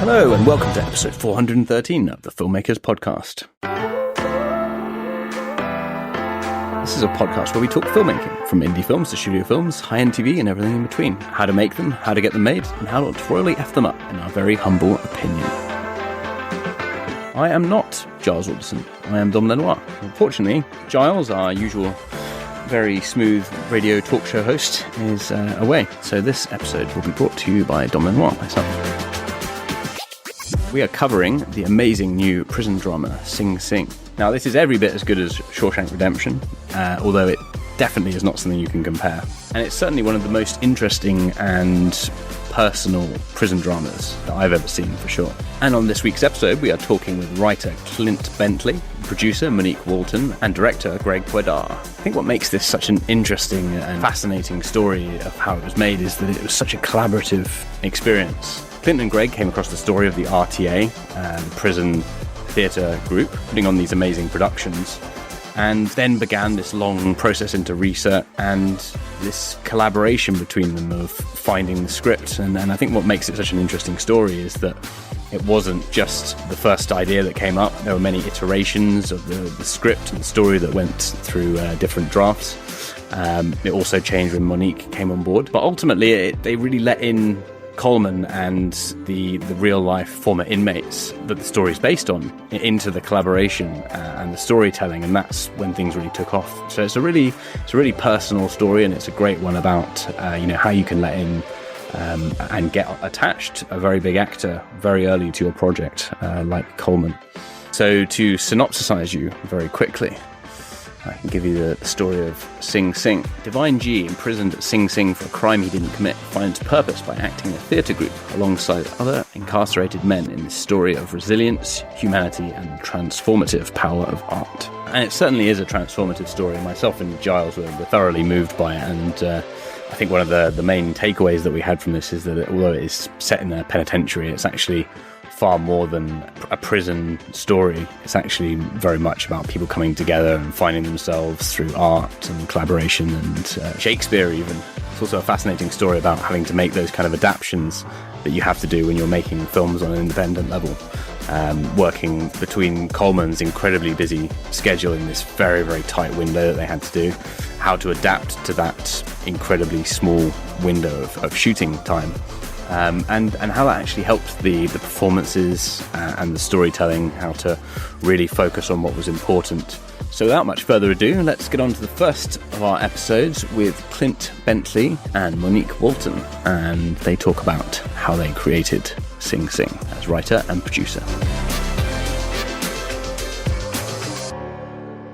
Hello and welcome to episode 413 of the Filmmakers Podcast. This is a podcast where we talk filmmaking, from indie films to studio films, high-end TV and everything in between. How to make them, how to get them made, and how to royally F them up, in our very humble opinion. I am not Giles Alderson, I am Dom Lenoir. Unfortunately, Giles, our usual very smooth radio talk show host, is away. So this episode will be brought to you by Dom Lenoir, myself. We are covering the amazing new prison drama, Sing Sing. Now, this is every bit as good as Shawshank Redemption, although it definitely is not something you can compare. And it's certainly one of the most interesting and personal prison dramas that I've ever seen, for sure. And on this week's episode, we are talking with writer Clint Bentley, producer Monique Walton, and director Greg Kwedar. I think what makes this such an interesting and fascinating story of how it was made is that it was such a collaborative experience. Clint and Greg came across the story of the RTA, prison theatre group, putting on these amazing productions, and then began this long process into research and this collaboration between them of finding the script. And I think what makes it such an interesting story is that it wasn't just the first idea that came up. There were many iterations of the script and the story that went through different drafts. It also changed when Monique came on board. But ultimately, they really let in Colman and the real-life former inmates that the story is based on into the collaboration and the storytelling, and that's when things really took off. So it's a really personal story, and it's a great one about how you can let in and get attached a very big actor very early to your project, like Coleman. So to synopsisize you very quickly, I can give you the story of Sing Sing. Divine G, imprisoned at Sing Sing for a crime he didn't commit, finds purpose by acting in a theatre group alongside other incarcerated men in this story of resilience, humanity, and transformative power of art. And it certainly is a transformative story. Myself and Giles were thoroughly moved by it, and I think one of the main takeaways that we had from this is that although it is set in a penitentiary, it's actually far more than a prison story. It's actually very much about people coming together and finding themselves through art and collaboration and Shakespeare even. It's also a fascinating story about having to make those kind of adaptations that you have to do when you're making films on an independent level. Working between Colman's incredibly busy schedule in this very, very tight window that they had to do, how to adapt to that incredibly small window of shooting time. And how that actually helped the performances and the storytelling, how to really focus on what was important. So without much further ado, let's get on to the first of our episodes with Clint Bentley and Monique Walton, and they talk about how they created Sing Sing as writer and producer.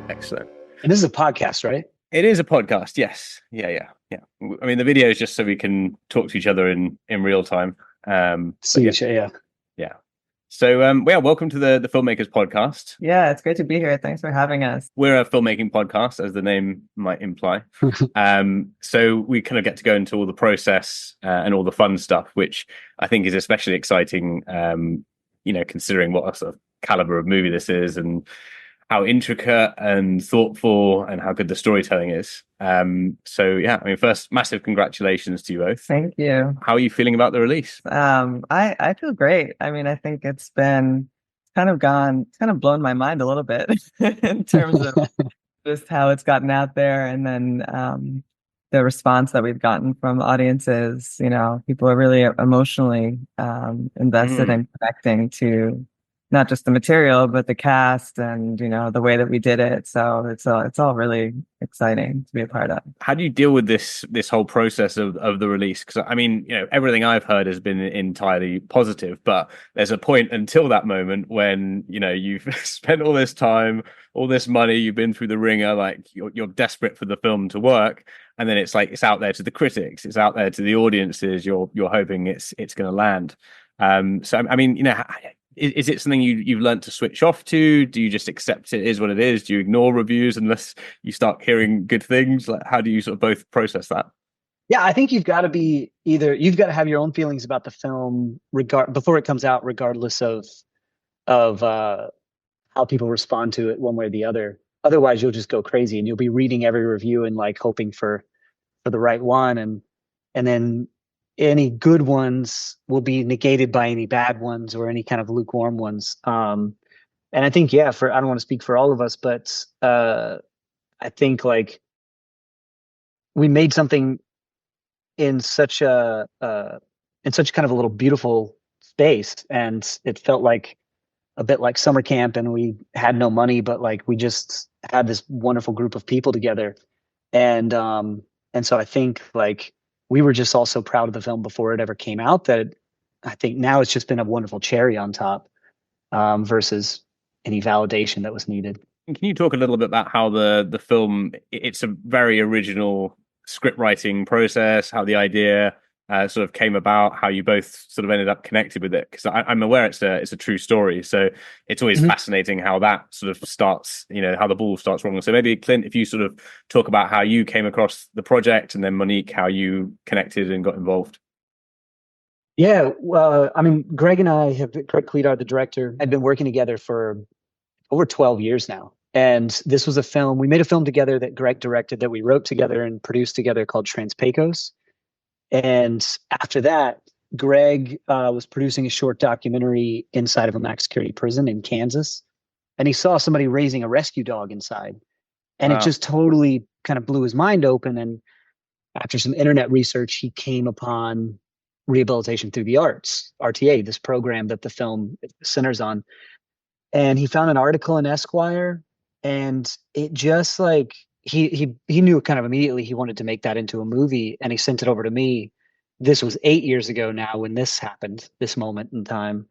Excellent. And this is a podcast, right? It is a podcast, yes. Yeah. I mean, the video is just so we can talk to each other in real time. See each other, yeah. Yeah. So, welcome to the Filmmakers Podcast. Yeah, it's great to be here. Thanks for having us. We're a filmmaking podcast, as the name might imply. So we kind of get to go into all the process and all the fun stuff, which I think is especially exciting, considering what a sort of caliber of movie this is and how intricate and thoughtful and how good the storytelling is. First, massive congratulations to you both. Thank you. How are you feeling about the release? I feel great. I mean, I think it's kind of blown my mind a little bit in terms of just how it's gotten out there, and then the response that we've gotten from audiences. People are really emotionally invested in connecting to not just the material, but the cast and, the way that we did it. So it's all really exciting to be a part of. How do you deal with this whole process of the release? Because, I mean, everything I've heard has been entirely positive, but there's a point until that moment when, you've spent all this time, all this money, you've been through the ringer, like you're desperate for the film to work. And then it's like, it's out there to the critics, it's out there to the audiences. You're hoping it's going to land. Is it something you've learned to switch off to? Do you just accept it is what it is? Do you ignore reviews unless you start hearing good things? Like, how do you sort of both process that? Yeah, I think you've got to have your own feelings about the film before it comes out, regardless of how people respond to it one way or the other. Otherwise, you'll just go crazy and you'll be reading every review and like hoping for the right one, and then any good ones will be negated by any bad ones or any kind of lukewarm ones. And I think, yeah, I don't want to speak for all of us, but I think like we made something in such in such kind of a little beautiful space, and it felt like a bit like summer camp, and we had no money, but like we just had this wonderful group of people together. And so I think like we were just all so proud of the film before it ever came out that I think now it's just been a wonderful cherry on top, versus any validation that was needed. Can you talk a little bit about how the film, it's a very original script writing process, how the idea sort of came about, how you both sort of ended up connected with it? Because I'm aware it's a true story, so it's always fascinating how that sort of starts, how the ball starts rolling. So maybe Clint, if you sort of talk about how you came across the project, and then Monique, how you connected and got involved. Yeah, well, I mean, Greg Kwedar, the director, had been working together for over 12 years now. And this was we made a film together that Greg directed, that we wrote together and produced together, called Transpecos. And after that, Greg was producing a short documentary inside of a max security prison in Kansas. And he saw somebody raising a rescue dog inside. And it just totally kind of blew his mind open. And after some internet research, he came upon Rehabilitation Through the Arts, RTA, this program that the film centers on. And he found an article in Esquire, and it just like he knew kind of immediately he wanted to make that into a movie, and he sent it over to me. This was 8 years ago now when this happened, this moment in time.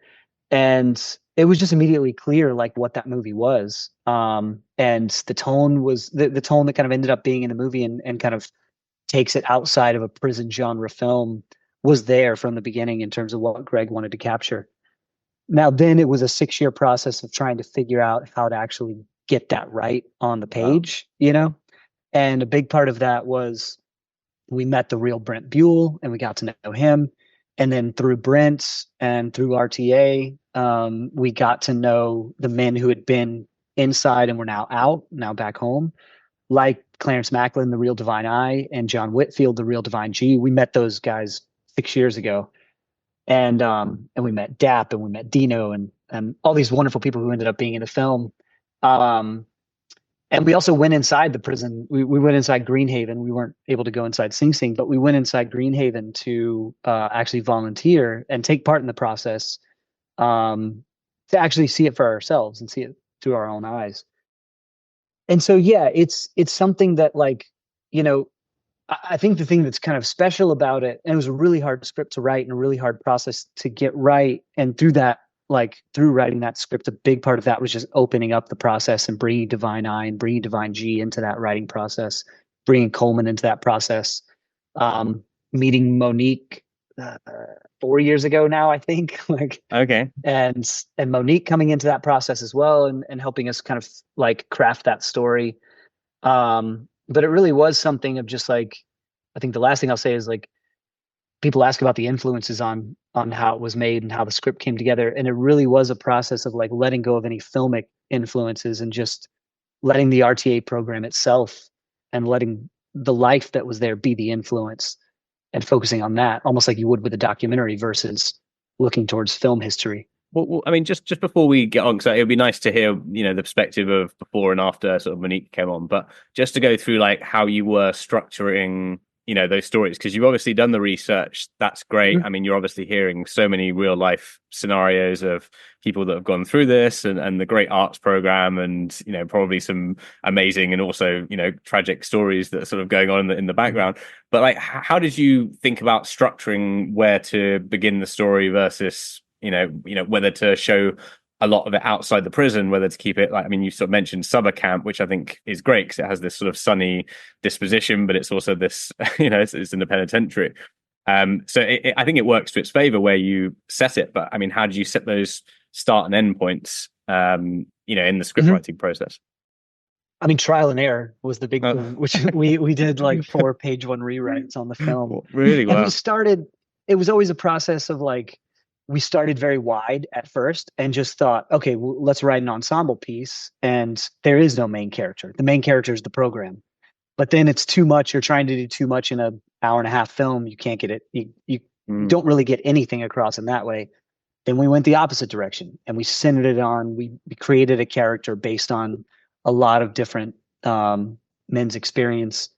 And it was just immediately clear like what that movie was. And the tone was the tone that kind of ended up being in the movie, and kind of takes it outside of a prison genre film, was there from the beginning in terms of what Greg wanted to capture. Now, then it was a 6-year process of trying to figure out how to actually get that right on the page, And a big part of that was we met the real Brent Buell, and we got to know him. And then through Brent and through RTA, we got to know the men who had been inside and were now out, now back home, like Clarence Macklin, the real Divine I, and John Whitfield, the real Divine G. We met those guys 6 years ago. And we met Dap, and we met Dino, and all these wonderful people who ended up being in the film. And we also went inside the prison. We went inside Greenhaven. We weren't able to go inside Sing Sing, but we went inside Greenhaven to actually volunteer and take part in the process, to actually see it for ourselves and see it through our own eyes. And so, yeah, it's something that, like, I think the thing that's kind of special about it, and it was a really hard script to write and a really hard process to get right. And through that, like through writing that script, a big part of that was just opening up the process and bringing Divine I and bringing Divine G into that writing process, bringing Coleman into that process, meeting Monique 4 years ago now, I think. Okay. And Monique coming into that process as well, and helping us kind of like craft that story. But it really was something of just like, I think the last thing I'll say is like, people ask about the influences on how it was made and how the script came together. And it really was a process of like letting go of any filmic influences and just letting the RTA program itself and letting the life that was there be the influence, and focusing on that, almost like you would with a documentary versus looking towards film history. Well, I mean, just before we get on, because it would be nice to hear, the perspective of before and after sort of Monique came on, but just to go through like how you were structuring, those stories, because you've obviously done the research. That's great. I mean, you're obviously hearing so many real life scenarios of people that have gone through this, and the great arts program, and probably some amazing and also tragic stories that are sort of going on in the background. But like, how did you think about structuring where to begin the story versus whether to show a lot of it outside the prison, whether to keep it like, I mean, you sort of mentioned summer camp, which I think is great because it has this sort of sunny disposition, but it's also this, it's in the penitentiary. So I think it works to its favor where you set it. But I mean, how do you set those start and end points, in the script writing process? I mean, trial and error was the big thing, which we did like 4 page 1 rewrites on the film. Really? Wow. And it was always a process of like, we started very wide at first and just thought, okay, well, let's write an ensemble piece. And there is no main character. The main character is the program. But then it's too much. You're trying to do too much in an hour and a half film. You can't get it. You You don't really get anything across in that way. Then we went the opposite direction and we centered it on, we created a character based on a lot of different men's experiences,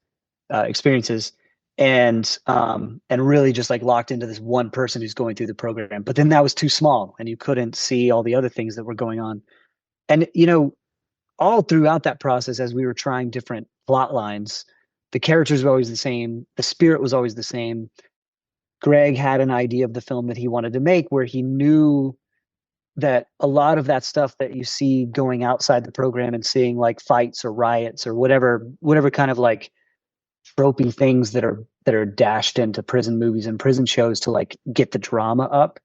and really just like locked into this one person who's going through the program. But then that was too small and you couldn't see all the other things that were going on. And, all throughout that process, as we were trying different plot lines, the characters were always the same. The spirit was always the same. Greg had an idea of the film that he wanted to make where he knew that a lot of that stuff that you see going outside the program and seeing like fights or riots or whatever kind of like tropey things that are dashed into prison movies and prison shows to like get the drama up.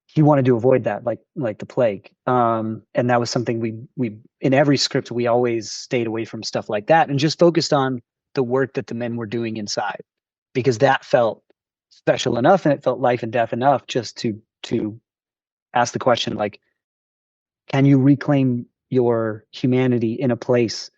He wanted to avoid that like the plague. And that was something we in every script, we always stayed away from stuff like that and just focused on the work that the men were doing inside, because that felt special enough and it felt life and death enough just to ask the question, like, can you reclaim your humanity in a place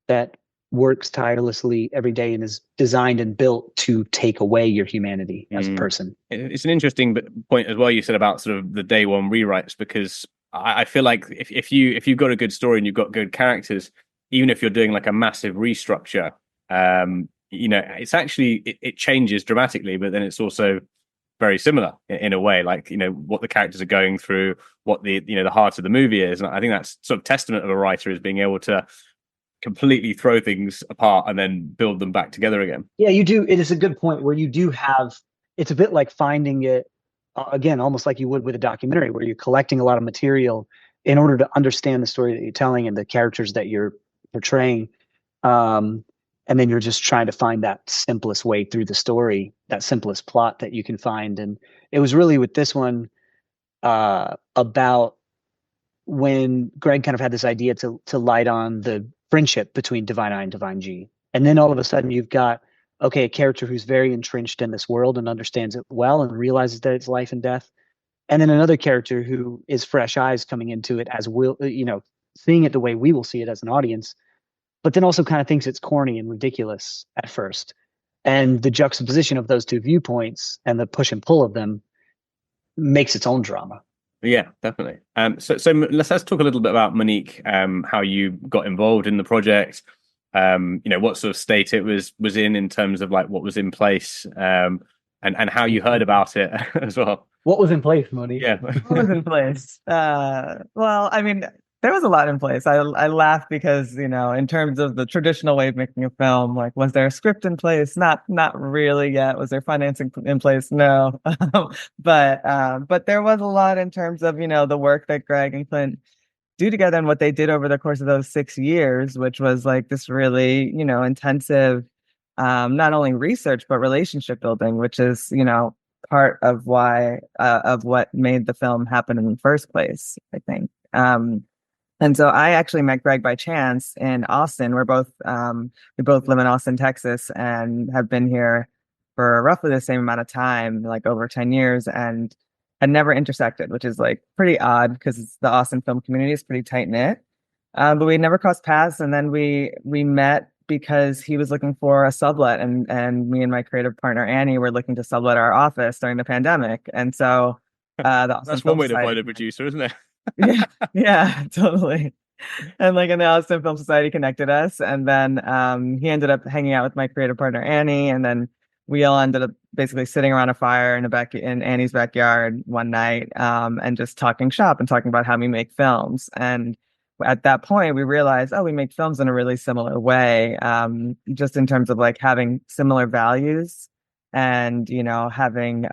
that works tirelessly every day and is designed and built to take away your humanity as a person? It's an interesting point as well you said about sort of the day one rewrites, because I feel like if you've got a good story and you've got good characters, even if you're doing like a massive restructure, it's actually it changes dramatically, but then it's also very similar in a way, like what the characters are going through, what the heart of the movie is. And I think that's sort of testament of a writer, is being able to completely throw things apart and then build them back together again. Yeah, you do. It is a good point where you do have, it's a bit like finding it again, almost like you would with a documentary, where you're collecting a lot of material in order to understand the story that you're telling and the characters that you're portraying. And then you're just trying to find that simplest way through the story, that simplest plot that you can find. And it was really with this one about when Greg kind of had this idea to light on the friendship between Divine I and Divine G. And then all of a sudden you've got, okay, a character who's very entrenched in this world and understands it well and realizes that it's life and death. And then another character who is fresh eyes coming into it as seeing it the way we will see it as an audience, but then also kind of thinks it's corny and ridiculous at first. And the juxtaposition of those two viewpoints and the push and pull of them makes its own drama. Yeah, definitely. So let's talk a little bit about Monique, how you got involved in the project, what sort of state it was in terms of like what was in place, and how you heard about it as well. What was in place, Monique? Yeah. What was in place? Well, I mean, there was a lot in place. I laugh because, in terms of the traditional way of making a film, like, was there a script in place? Not really yet. Was there financing in place? No. But there was a lot in terms of, the work that Greg and Clint do together and what they did over the course of those 6 years, which was like this really, intensive, not only research, but relationship building, which is, part of of what made the film happen in the first place, I think. And so I actually met Greg by chance in Austin. We both live in Austin, Texas, and have been here for roughly the same amount of time, like over 10 years, and had never intersected, which is like pretty odd because the Austin film community is pretty tight knit. But we never crossed paths, and then we met because he was looking for a sublet, and me and my creative partner Annie were looking to sublet our office during the pandemic, and so that's one way to find a producer, isn't it? yeah, totally. And like, and the Austin Film Society connected us, and then he ended up hanging out with my creative partner Annie, and then we all ended up basically sitting around a fire in Annie's backyard one night, and just talking shop and talking about how we make films. And at that point, we realized, we make films in a really similar way, just in terms of like having similar values, and having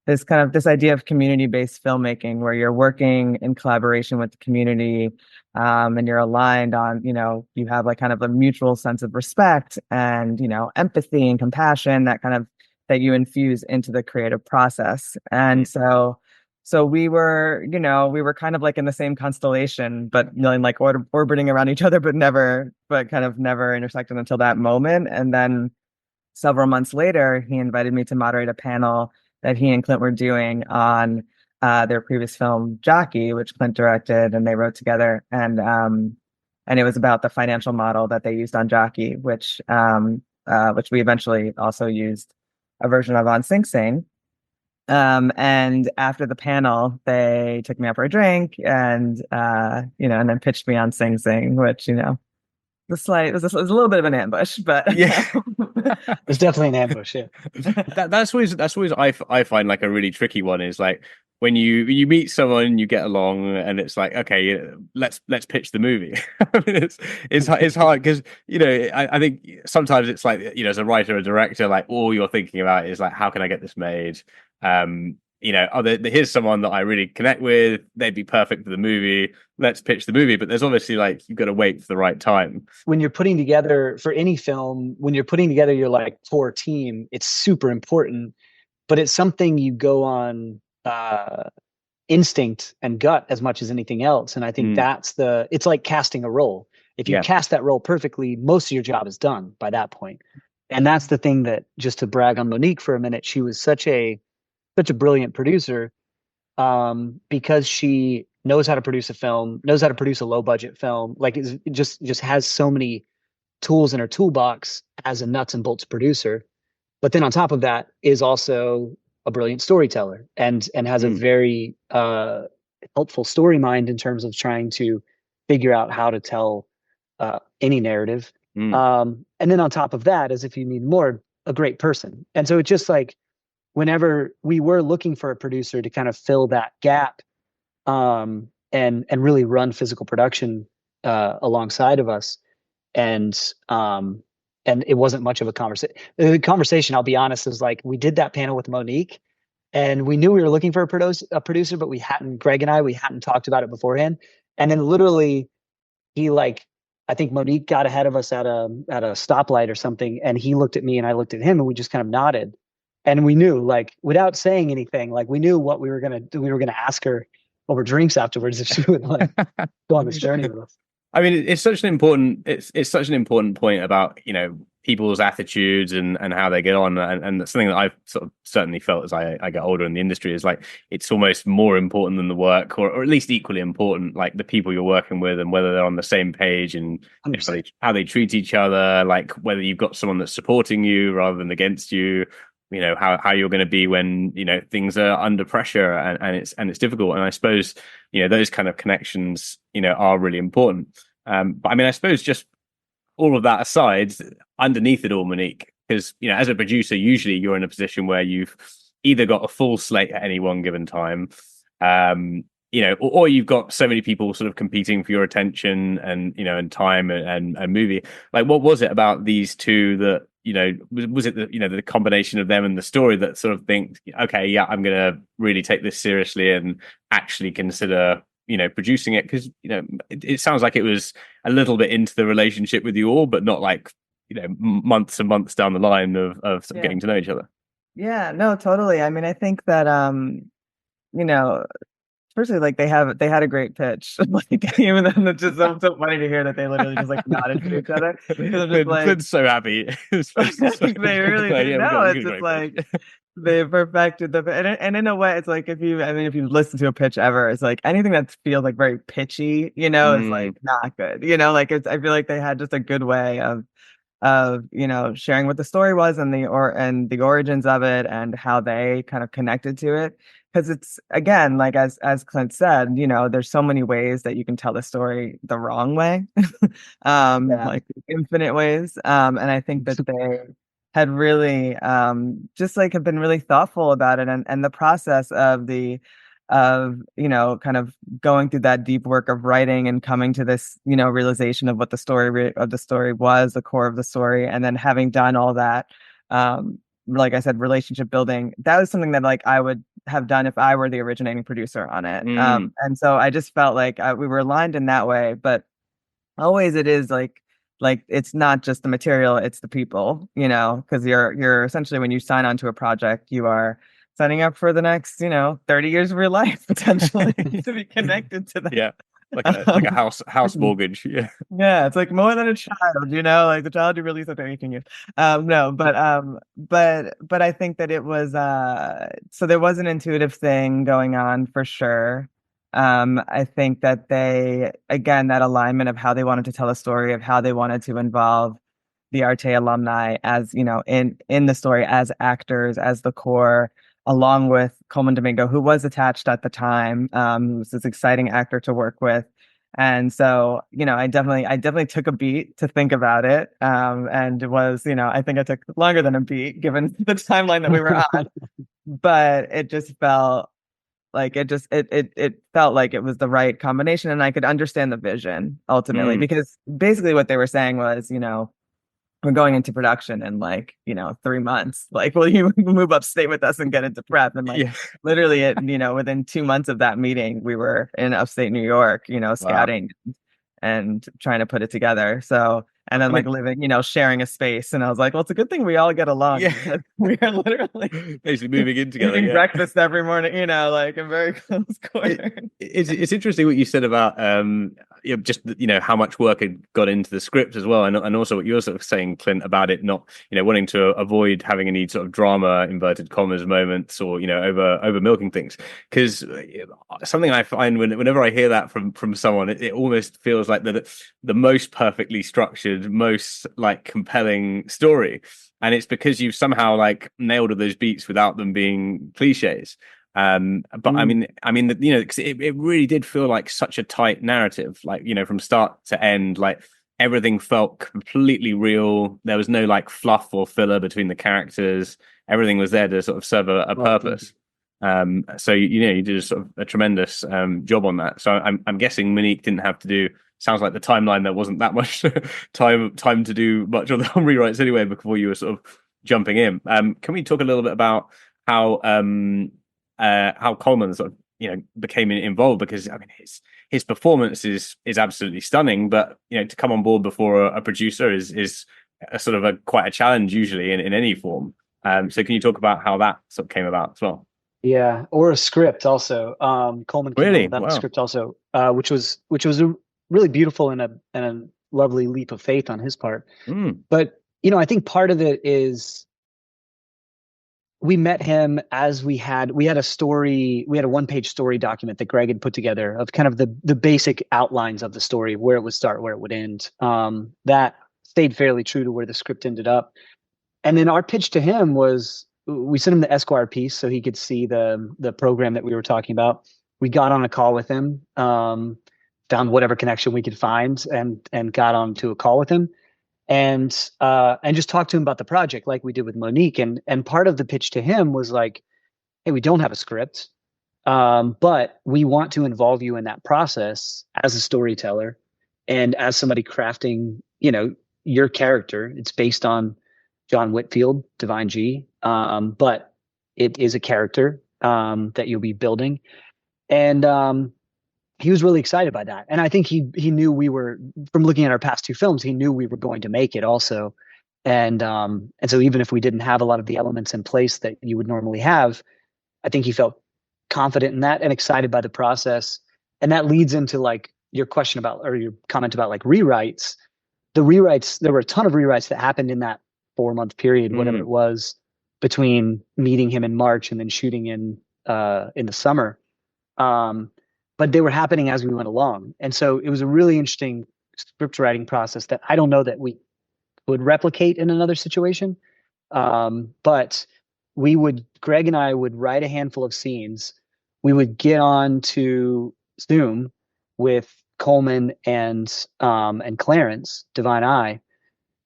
this idea of community-based filmmaking where you're working in collaboration with the community, and you're aligned on, you have like kind of a mutual sense of respect and, empathy and compassion that you infuse into the creative process. And so we were kind of like in the same constellation, but like orbiting around each other, but kind of never intersected until that moment. And then several months later, he invited me to moderate a panel that he and Clint were doing on their previous film Jockey, which Clint directed and they wrote together, and it was about the financial model that they used on Jockey, which we eventually also used a version of on Sing Sing. And after the panel, they took me out for a drink and, and then pitched me on Sing Sing, which, it was a little bit of an ambush, but Yeah. It's definitely an ambush. Yeah. That's always I find like a really tricky one is like when you meet someone, you get along, and it's like, okay, let's pitch the movie. I mean, it's hard because I think sometimes it's like, as a writer or director, like all you're thinking about is like, how can I get this made? Here's someone that I really connect with. They'd be perfect for the movie. Let's pitch the movie. But there's obviously like you've got to wait for the right time. When you're putting together for any film, when you're putting together your like core team, it's super important. But it's something you go on instinct and gut as much as anything else. And I think it's like casting a role. If you cast that role perfectly, most of your job is done by that point. And that's the thing that, just to brag on Monique for a minute, she was such a brilliant producer, because she knows how to produce a film, knows how to produce a low budget film. Like it just has so many tools in her toolbox as a nuts and bolts producer. But then on top of that is also a brilliant storyteller and has a very helpful story mind in terms of trying to figure out how to tell any narrative. And then on top of that, as if you need more, a great person. And so it's just like, whenever we were looking for a producer to kind of fill that gap, and really run physical production alongside of us, and it wasn't much of a conversation. The conversation, I'll be honest, is like we did that panel with Monique, and we knew we were looking for a producer, but Greg and I hadn't talked about it beforehand. And then literally, I think Monique got ahead of us at a stoplight or something, and he looked at me and I looked at him, and we just kind of nodded. And we knew, like, without saying anything, like we knew what we were gonna do. We were gonna ask her over drinks afterwards if she would like go on this journey with us. I mean, it's such an important point about people's attitudes and how they get on, and that's something that I've sort of certainly felt as I get older in the industry is like it's almost more important than the work, or at least equally important, like the people you're working with and whether they're on the same page and how they treat each other, like whether you've got someone that's supporting you rather than against you. How you're going to be when things are under pressure and it's difficult. And I suppose those kind of connections are really important. But I mean, I suppose just all of that aside, underneath it all, Monique, because as a producer, usually you're in a position where you've either got a full slate at any one given time, or you've got so many people sort of competing for your attention and time and movie. Like, what was it about these two that was it the combination of them and the story that sort of think, okay, yeah, I'm going to really take this seriously and actually consider producing it? Because it sounds like it was a little bit into the relationship with you all, but not like months and months down the line of getting to know each other. Yeah, no, totally. I mean, I think that firstly, like they had a great pitch. Like even though it's just so funny to hear that they literally just like nodded to each other. Clint's so happy. They really did. No, it's just like they perfected and in a way, it's like if you listen to a pitch ever, it's like anything that feels like very pitchy, is like not good. Like I feel like they had just a good way of sharing what the story was and the origins of it and how they kind of connected to it. Because it's, again, like as Clint said, there's so many ways that you can tell the story the wrong way, like infinite ways. And I think that they had really have been really thoughtful about it, and the process of kind of going through that deep work of writing and coming to this realization of what the story was, the core of the story, and then having done all that. Like I said, relationship building, that was something that like I would have done if I were the originating producer on it. And so I just felt like we were aligned in that way, but always it is like it's not just the material, it's the people, because you're essentially, when you sign on to a project, you are signing up for the next 30 years of your life potentially to be connected to that. Yeah. Like a house mortgage. Yeah, it's like more than a child, like the child you release after 18 years. No, but I think that it was so there was an intuitive thing going on for sure. I think that that alignment of how they wanted to tell a story, of how they wanted to involve the Arte alumni as in the story as actors, as the core, along with Coleman Domingo, who was attached at the time. He was this exciting actor to work with. And so, I definitely took a beat to think about it. And it was, I think I took longer than a beat given the timeline that we were on, but it just felt like it felt like it was the right combination, and I could understand the vision ultimately, because basically what they were saying was, we're going into production in 3 months. Like, will you move upstate with us and get into prep? And literally, within 2 months of that meeting, we were in upstate New York, scouting and trying to put it together. So, and then living, sharing a space. And I was like, well, it's a good thing we all get along. Yeah. We are literally basically moving in together. Eating breakfast every morning, in very close quarters. It's interesting what you said about just how much work had got into the script as well, and also what you're sort of saying, Clint, about it not wanting to avoid having any sort of drama, inverted commas, moments, or over milking things, because something I find whenever I hear that from someone, it almost feels like the most perfectly structured, most compelling story, and it's because you've somehow nailed all those beats without them being cliches. But I mean, cause it really did feel like such a tight narrative, from start to end, everything felt completely real. There was no fluff or filler between the characters. Everything was there to sort of serve a purpose. So you did a tremendous job on that. So I'm guessing Monique didn't have to do. Sounds like the timeline there wasn't that much time to do much of the rewrites anyway before you were sort of jumping in. Can we talk a little bit about how Colman sort of became involved, because I mean his performance is absolutely stunning, but to come on board before a producer is a sort of quite a challenge usually in any form. So can you talk about how that sort of came about as well? Yeah, or a script also. Coleman came Really? up with that Wow. script also, which was a really beautiful and a lovely leap of faith on his part. But I think part of it is we met him as we had a story. We had a 1-page story document that Greg had put together of kind of the basic outlines of the story, where it would start, where it would end. That stayed fairly true to where the script ended up. And then our pitch to him was, we sent him the Esquire piece so he could see the program that we were talking about. We got on a call with him, found whatever connection we could find, and got onto a call with him, and just talked to him about the project like we did with Monique. And part of the pitch to him was like, hey, we don't have a script, but we want to involve you in that process as a storyteller and as somebody crafting, your character. It's based on John Whitfield, Divine G, but it is a character that you'll be building. And he was really excited by that. And I think he knew we were, from looking at our past 2 films, he knew we were going to make it also. And so even if we didn't have a lot of the elements in place that you would normally have, I think he felt confident in that and excited by the process. And that leads into your question about, or your comment about rewrites. The rewrites, there were a ton of rewrites that happened in that 4-month period, whatever it was, between meeting him in March and then shooting in the summer. But they were happening as we went along. And so it was a really interesting script writing process that I don't know that we would replicate in another situation. But Greg and I would write a handful of scenes. We would get on to Zoom with Colman and Clarence, Divine Eye,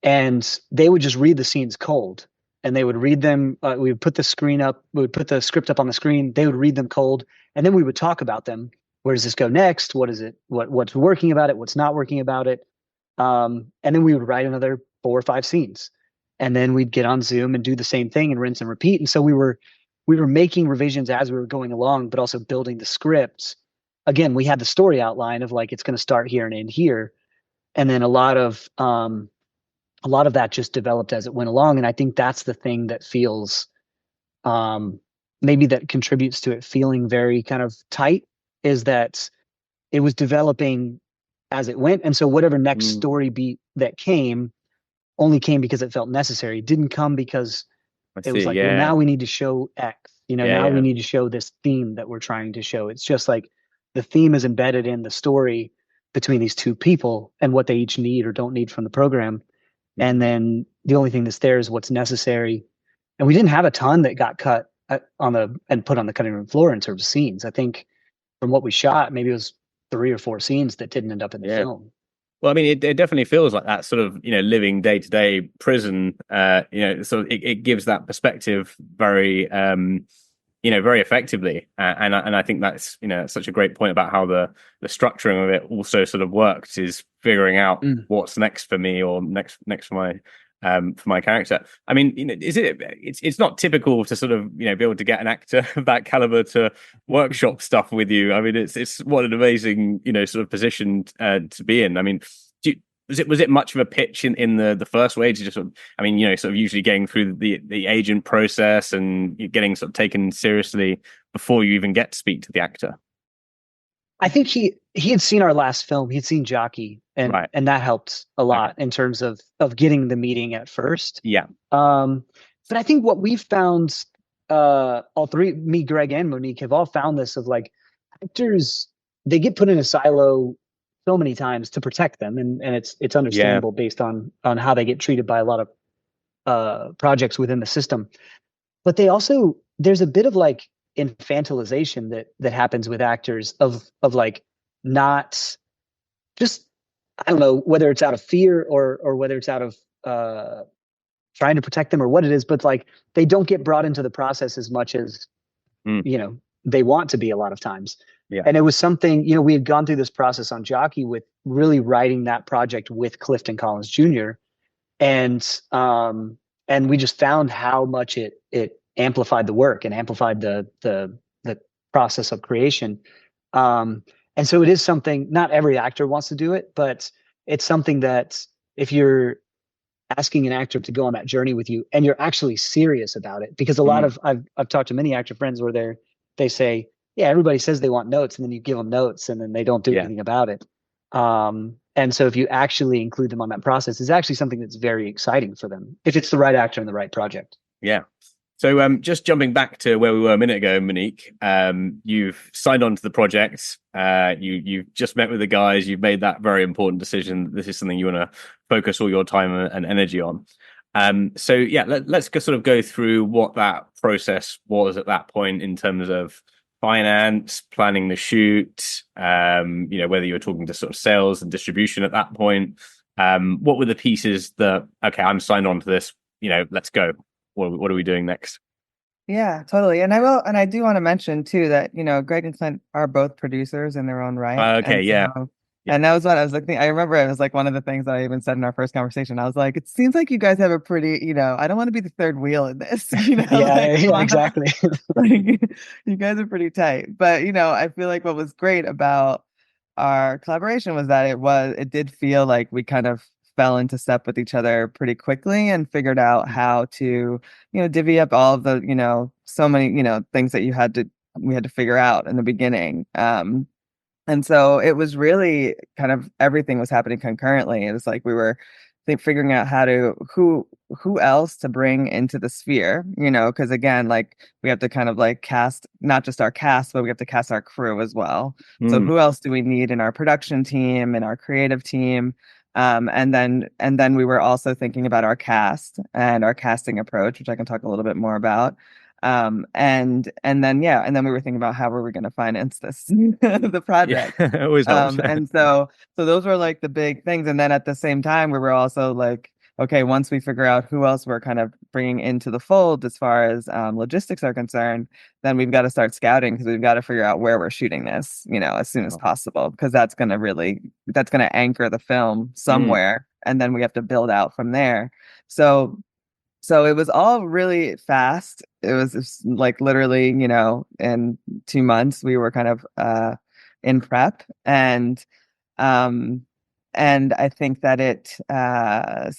and they would just read the scenes cold. And they would read them. We would put the script up on the screen. They would read them cold. And then we would talk about them. Where does this go next? What is it? What's working about it? What's not working about it? And then we would write another 4 or 5 scenes, and then we'd get on Zoom and do the same thing and rinse and repeat. And so we were making revisions as we were going along, but also building the scripts. Again, we had the story outline of it's going to start here and end here, and then a lot of that just developed as it went along. And I think that's the thing that feels, maybe that contributes to it feeling very kind of tight, is that it was developing as it went. And so whatever next story beat that came only came because it felt necessary. It didn't come because it was well, now we need to show X, we need to show this theme that we're trying to show. It's just the theme is embedded in the story between these 2 people and what they each need or don't need from the program. And then the only thing that's there is what's necessary. And we didn't have a ton that got cut. and put on the cutting room floor in terms of scenes. I think from what we shot, maybe it was 3 or 4 scenes that didn't end up in the film. Well, I mean, it definitely feels like that sort of, living day to day prison. So it gives that perspective very, very effectively. And I think that's, such a great point about how the structuring of it also sort of works, is figuring out what's next for me, or next for my character. I mean, it's not typical to sort of, be able to get an actor of that caliber to workshop stuff with you. I mean, it's what an amazing, sort of position to be in. I mean, was it much of a pitch in the first way to just sort of, sort of usually getting through the agent process and getting sort of taken seriously before you even get to speak to the actor? I think he had seen our last film. He'd seen Jockey, and that helped a lot in terms of getting the meeting at first. Yeah. But I think what we've found, all three, me, Greg, and Monique, have all found this of like, actors, they get put in a silo so many times to protect them, and it's understandable based on how they get treated by a lot of projects within the system. But they also, there's a bit of like infantilization that happens with actors of like, not just, I don't know whether it's out of fear or whether it's out of trying to protect them or what it is, but like they don't get brought into the process as much as they want to be a lot of times. Yeah. And it was something, we had gone through this process on Jockey with really writing that project with Clifton Collins Jr. And we just found how much it amplified the work and amplified the process of creation. And so it is something, not every actor wants to do it, but it's something that if you're asking an actor to go on that journey with you and you're actually serious about it, because a lot of, I've talked to many actor friends where they say, yeah, everybody says they want notes, and then you give them notes and then they don't do anything about it. And so if you actually include them on that process, it's actually something that's very exciting for them if it's the right actor and the right project. Yeah. So just jumping back to where we were a minute ago, Monique, you've signed on to the project. You've just met with the guys. You've made that very important decision. This is something you want to focus all your time and energy on. So yeah, let's sort of go through what that process was at that point in terms of finance, planning the shoot, whether you were talking to sort of sales and distribution at that point. What were the pieces that, okay, I'm signed on to this, let's go. What are we doing next? Yeah, totally. And I do want to mention too that, Greg and Clint are both producers in their own right. Okay. And that was what I was like, I remember it was like one of the things that I even said in our first conversation. I was like, it seems like you guys have a pretty, I don't want to be the third wheel in this, Yeah, exactly. Like, you guys are pretty tight. But, I feel like what was great about our collaboration was that it did feel like we kind of fell into step with each other pretty quickly and figured out how to, divvy up all of the, so many, things that we had to figure out in the beginning. And so it was really kind of everything was happening concurrently. It was like we were figuring out who else to bring into the sphere, because again, like we have to kind of like cast not just our cast, but we have to cast our crew as well. So who else do we need in our production team, in our creative team? And then we were also thinking about our cast and our casting approach, which I can talk a little bit more about. And then we were thinking about how were we going to finance this the project. Always helps. And so those were like the big things. And then at the same time, we were also like, okay, once we figure out who else we're kind of bringing into the fold as far as logistics are concerned, then we've got to start scouting, because we've got to figure out where we're shooting this, as soon as possible, because that's going to anchor the film somewhere, and then we have to build out from there. So it was all really fast. It was like literally, in 2 months we were kind of in prep, and I think that it,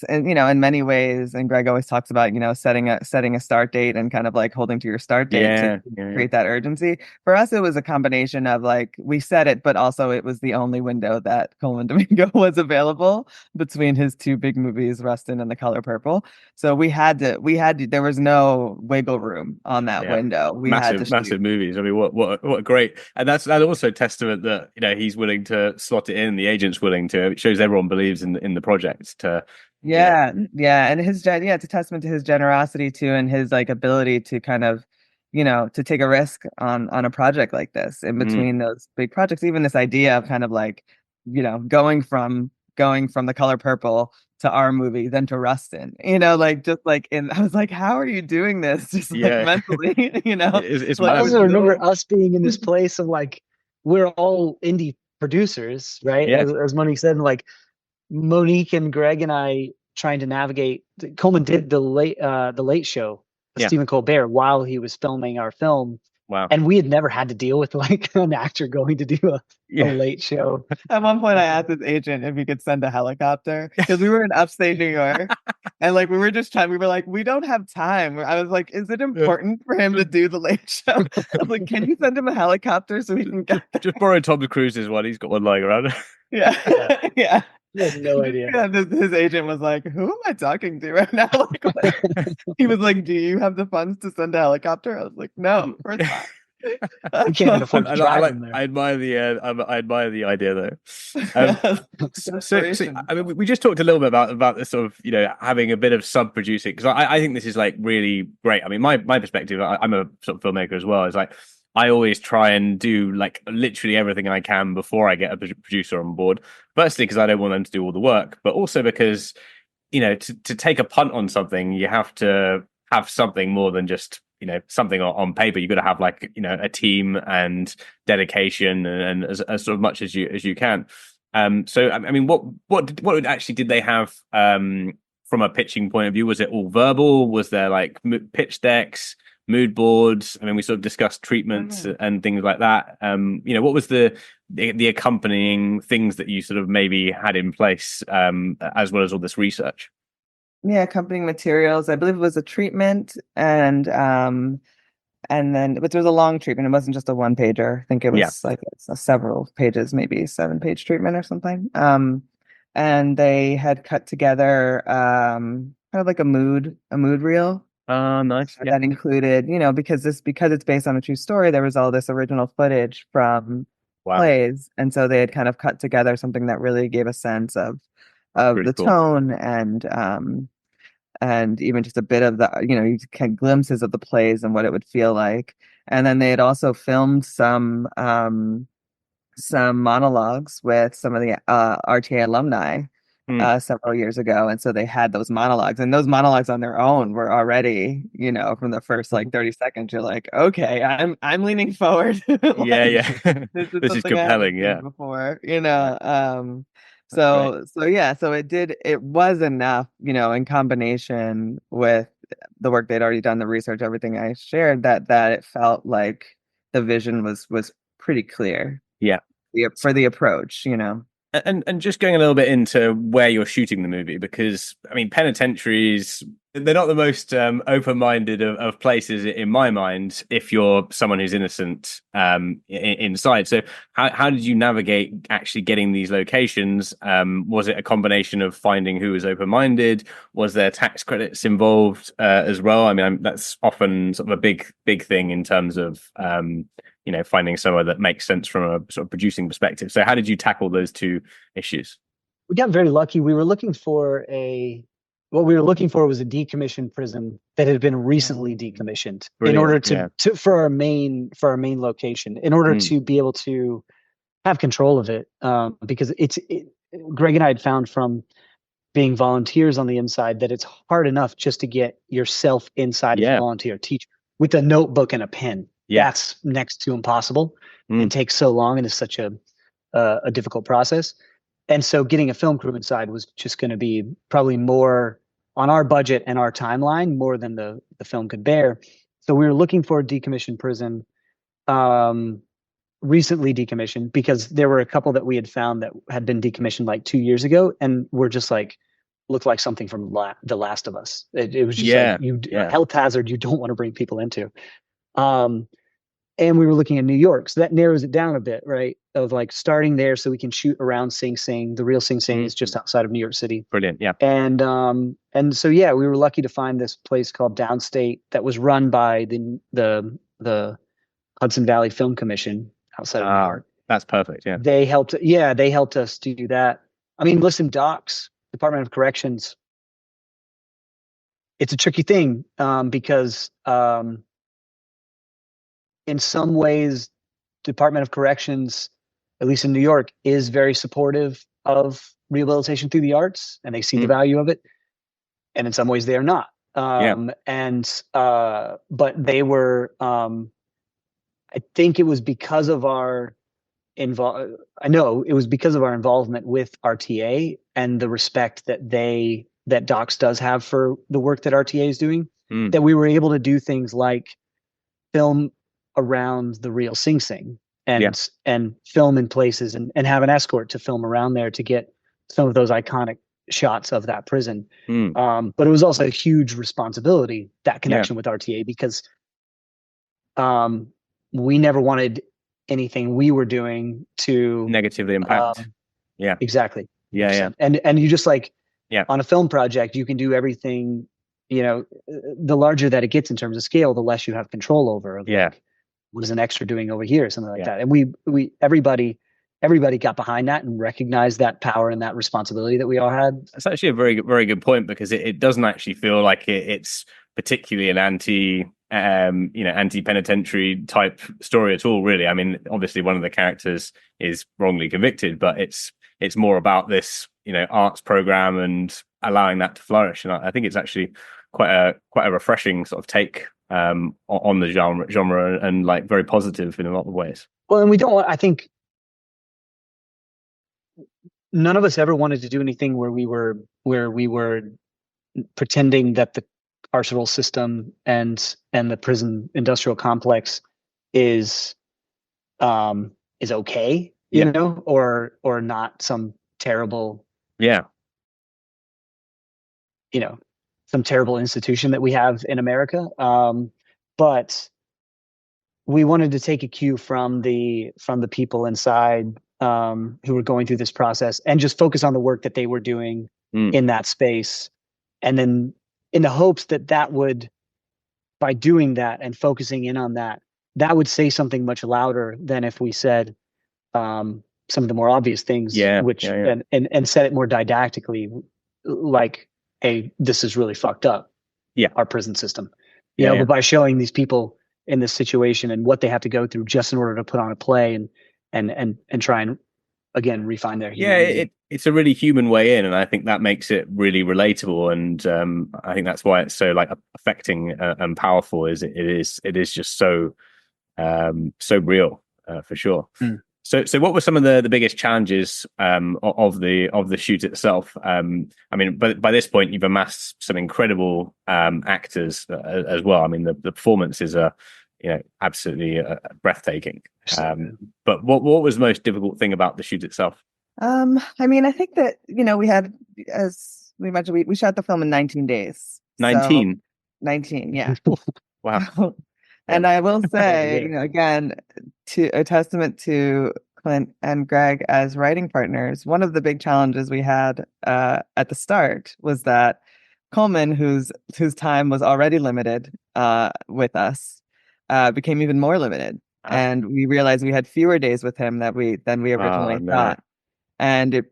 in many ways, and Greg always talks about, setting a start date and kind of like holding to your start date to create that urgency. For us, it was a combination of like, we set it, but also it was the only window that Coleman Domingo was available between his 2 big movies, Rustin and The Color Purple. So we had to, there was no wiggle room on that window. We had to shoot. Massive movies. I mean, what great. And that's also testament that, he's willing to slot it in, the agent's willing to. It shows everyone believes in the project to. And it's a testament to his generosity too, and his like ability to kind of to take a risk on a project like this in between those big projects. Even this idea of kind of like, going from The Color Purple to our movie, then to Rustin, like just like, and I was like, how are you doing this? Just like mentally, It's I mad. also remember us being in this place of like, we're all indie producers, right? Yeah. As Monique said, and like Monique and Greg and I trying to navigate. Coleman did the late show with Stephen Colbert while he was filming our film. Wow. And we had never had to deal with like an actor going to do a late show. At one point I asked his agent if he could send a helicopter, because we were in upstate New York and like we were like, we don't have time. I was like, is it important for him to do the late show? I was like, can you send him a helicopter so he can get there? Just borrow Tom Cruise's one. He's got one lying around. Yeah. Yeah. He had no idea. Yeah, his agent was like, who am I talking to right now? Like, he was like, do you have the funds to send a helicopter? I was like, no, of course not. We can't afford to drive him there. I admire the idea though. So I mean, we just talked a little bit about this sort of, having a bit of sub producing, because I think this is like really great. I mean, my perspective, I'm a sort of filmmaker as well. Is like, I always try and do like literally everything I can before I get a producer on board. Firstly, because I don't want them to do all the work, but also because, to take a punt on something, you have to have something more than just, something on paper. You've got to have like, a team and dedication and as sort of much as you can. So, I mean, what actually did they have from a pitching point of view? Was it all verbal? Was there like pitch decks? Mood boards? I mean, we sort of discussed treatments and things like that. What was the accompanying things that you sort of maybe had in place, as well as all this research? Yeah, accompanying materials. I believe it was a treatment, and then, but there was a long treatment. It wasn't just a one pager. I think it was like several pages, maybe 7-page treatment or something. And they had cut together kind of like a mood reel. Nice. That included, because it's based on a true story, there was all this original footage from plays, and so they had kind of cut together something that really gave a sense of really the tone and even just a bit of the, you get glimpses of the plays and what it would feel like. And then they had also filmed some monologues with some of the RTA alumni several years ago, and so they had those monologues, and those monologues on their own were already, from the first like 30 seconds, you're like, okay, I'm leaning forward. Like, this is compelling. Before, so it was enough, in combination with the work they'd already done, the research, everything I shared, that it felt like the vision was pretty clear. Yeah. For the approach, And just going a little bit into where you're shooting the movie, because I mean, penitentiaries, they're not the most open-minded of places in my mind if you're someone who's innocent inside. So how did you navigate actually getting these locations? Was it a combination of finding who was open-minded? Was there tax credits involved as well? I mean, that's often sort of a big thing in terms of finding somewhere that makes sense from a sort of producing perspective. So how did you tackle those two issues? We got very lucky. What we were looking for was a decommissioned prison that had been recently decommissioned. Brilliant. In order for our main location, in order to be able to have control of it, because Greg and I had found from being volunteers on the inside that it's hard enough just to get yourself inside as a volunteer teacher with a notebook and a pen. That's next to impossible and takes so long, and is such a difficult process. And so getting a film crew inside was just going to be probably more on our budget and our timeline, more than the film could bear. So we were looking for a decommissioned prison, recently decommissioned, because there were a couple that we had found that had been decommissioned like 2 years ago, and were just like, looked like something from The Last of Us. It was just a health hazard you don't want to bring people into. And we were looking at New York, so that narrows it down a bit, right? Of like starting there, so we can shoot around Sing Sing. The real Sing Sing is just outside of New York City. Brilliant, yeah. And so we were lucky to find this place called Downstate that was run by the Hudson Valley Film Commission outside of New York. That's perfect. Yeah, they helped us do that. I mean, listen, docs, Department of Corrections, it's a tricky thing because in some ways, Department of Corrections, at least in New York, is very supportive of rehabilitation through the arts, and they see the value of it. And in some ways, they are not. But they were. I think it was because of our I know it was because of our involvement with RTA and the respect that Docs does have for the work that RTA is doing, that we were able to do things like film around the real Sing Sing and film in places and have an escort to film around there to get some of those iconic shots of that prison. But it was also a huge responsibility, that connection with RTA, because we never wanted anything we were doing to negatively impact. Exactly. Yeah. And you just on a film project, you can do everything, the larger that it gets in terms of scale, the less you have control over. What is an extra doing over here? Something like that. And everybody got behind that and recognized that power and that responsibility that we all had. That's actually a very, very good point, because it doesn't actually feel like it's particularly an anti-penitentiary type story at all, really. I mean, obviously one of the characters is wrongly convicted, but it's more about this, arts program and allowing that to flourish. And I think it's actually quite a refreshing sort of take on the genre and very positive in a lot of ways. Well, and I think none of us ever wanted to do anything where we were pretending that the carceral system and the prison industrial complex is okay, or not some terrible, some terrible institution that we have in America. But we wanted to take a cue from the people inside who were going through this process and just focus on the work that they were doing in that space. And then in the hopes that would, by doing that and focusing in on that would say something much louder than if we said some of the more obvious things, and said it more didactically, like, hey, this is really fucked up. Our prison system, but by showing these people in this situation and what they have to go through just in order to put on a play and try and again refine their humanity. It's a really human way in, and I think that makes it really relatable, and I think that's why it's so affecting and powerful. Is it is just so real, for sure. So what were some of the biggest challenges of the shoot itself? I mean, but by this point you've amassed some incredible actors as well. I mean, the performances are absolutely breathtaking. But what was the most difficult thing about the shoot itself? I mean, I think that we had, as we mentioned, we shot the film in 19 days. 19? 19, yeah. Wow. And I will say, again, to a testament to Clint and Greg as writing partners, one of the big challenges we had at the start was that Colman, whose time was already limited with us, became even more limited. And we realized we had fewer days with him than we originally thought. And it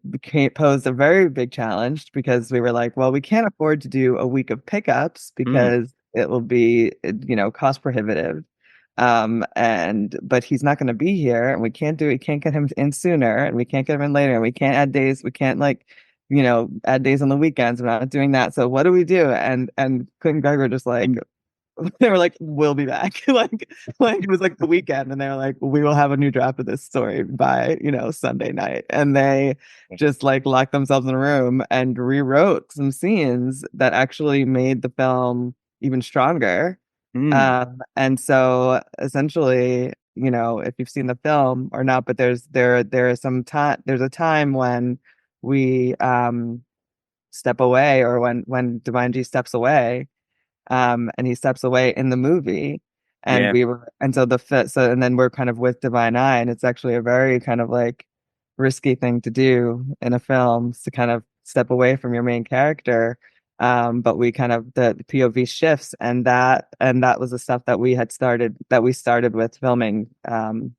posed a very big challenge, because we were like, well, we can't afford to do a week of pickups because it will be, cost prohibitive. But he's not going to be here, and we can't get him in sooner, and we can't get him in later, and we can't add days. We can't add days on the weekends. We're not doing that. So what do we do? And Clint and Greg were just like, they were like, we'll be back. like it was like the weekend, and they were like, we will have a new draft of this story by Sunday night. And they just locked themselves in a room and rewrote some scenes that actually made the film even stronger. And so essentially, if you've seen the film or not, but there's a time when we step away, or when Divine G steps away. And he steps away in the movie, and and then we're kind of with Divine Eye, and it's actually a very kind of risky thing to do in a film, to kind of step away from your main character. But we kind of the POV shifts, and that was the stuff that we started with filming. And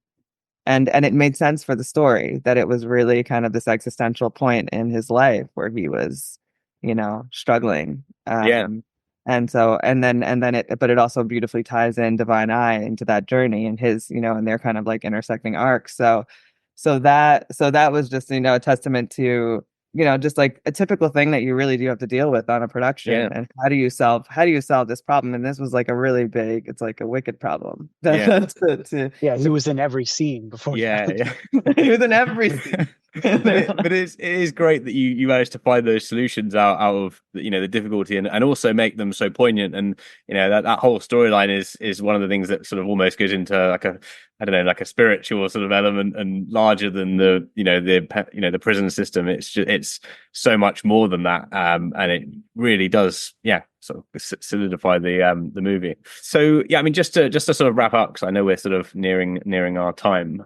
it made sense for the story, that it was really kind of this existential point in his life where he was, struggling. But it also beautifully ties in Divine Eye into that journey and his, and their kind of like intersecting arcs. So that was just, a testament to, just like a typical thing that you really do have to deal with on a production. Yeah. And how do you solve this problem? And this was like a really big, it's like a wicked problem. Yeah. He was in every scene before. Yeah. He was in every scene. But it is great that you managed to find those solutions out of the difficulty and also make them so poignant. And that whole storyline is one of the things that sort of almost goes into like a spiritual sort of element and larger than the prison system. It's so much more than that, and it really does sort of solidify the movie. So I mean, just to sort of wrap up, because I know we're sort of nearing our time.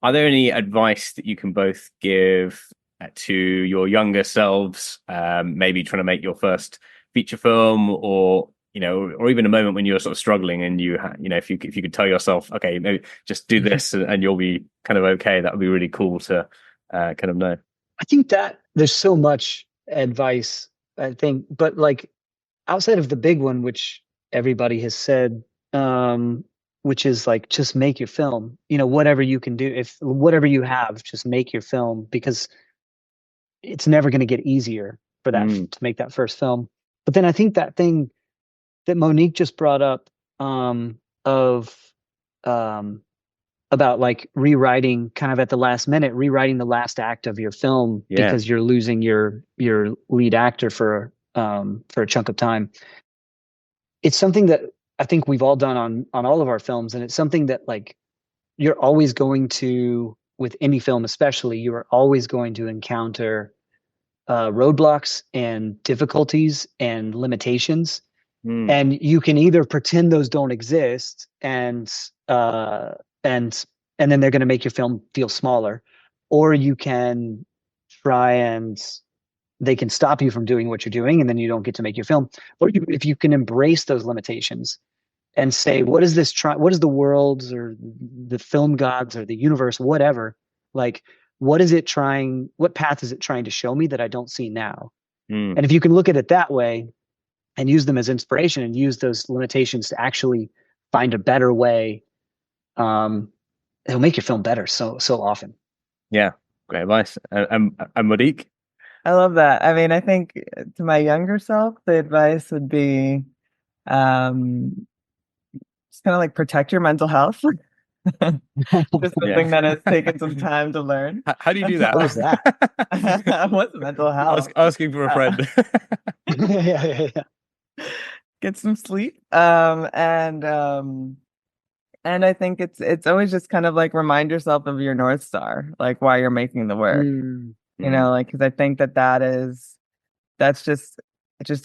Are there any advice that you can both give to your younger selves, maybe trying to make your first feature film, or even a moment when you're sort of struggling and if you could tell yourself, okay, maybe just do this and you'll be kind of okay, that would be really cool to kind of know. I think that there's so much advice, I think, but like outside of the big one, which everybody has said, which is like, just make your film, whatever you can do, whatever you have, just make your film, because it's never going to get easier for that to make that first film. But then I think that thing that Monique just brought up, about like rewriting kind of at the last minute, rewriting the last act of your film because you're losing your lead actor for a chunk of time. It's something that I think we've all done on all of our films. And it's something that like you're always going to, with indie film especially, you are always going to encounter roadblocks and difficulties and limitations. And you can either pretend those don't exist and then they're going to make your film feel smaller, or you can try and they can stop you from doing what you're doing and then you don't get to make your film. Or if you can embrace those limitations and say, what is the world or the film gods or the universe, whatever, like, what path is it trying to show me that I don't see now? And if you can look at it that way and use them as inspiration and use those limitations to actually find a better way, it'll make your film better so often. Yeah, great advice. And Monique? I love that. I mean, I think to my younger self, the advice would be just kind of like protect your mental health. Just something that has taken some time to learn. How do you do that? What was that? What's mental health? Asking for a friend. Yeah. Get some sleep. And I think it's always just kind of like remind yourself of your North Star, like why you're making the work. Like, because I think that's just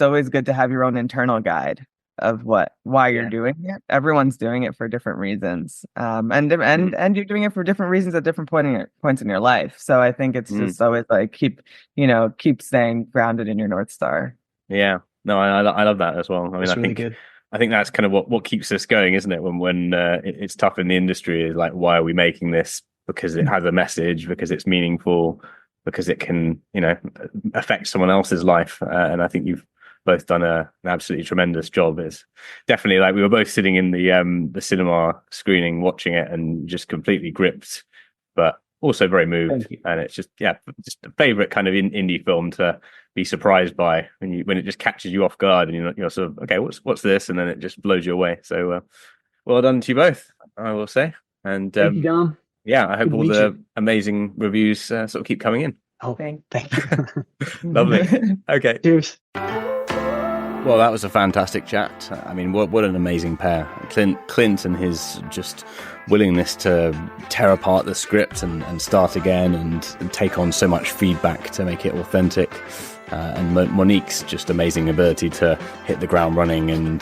always good to have your own internal guide of why you're doing it. Everyone's doing it for different reasons. And you're doing it for different reasons at different points in your life. So I think it's just always like keep staying grounded in your North Star. Yeah. No, I love that as well. I mean, really good. I think that's kind of what keeps us going, isn't it? When it's tough in the industry, is like, why are we making this? Because it has a message, because it's meaningful, because it can, affect someone else's life. And I think you've both done an absolutely tremendous job. It's definitely like we were both sitting in the cinema screening, watching it, and just completely gripped, but also very moved. And it's just a favorite kind of indie film to be surprised by when it just catches you off guard and you're sort of, okay, what's this? And then it just blows you away. So well done to you both, I will say. And thank you, Dom. Yeah, I hope all the amazing reviews sort of keep coming in. Oh, thank you. Lovely. Okay. Cheers. Well, that was a fantastic chat. I mean, what an amazing pair. Clint and his just willingness to tear apart the script and start again and take on so much feedback to make it authentic. And Monique's just amazing ability to hit the ground running and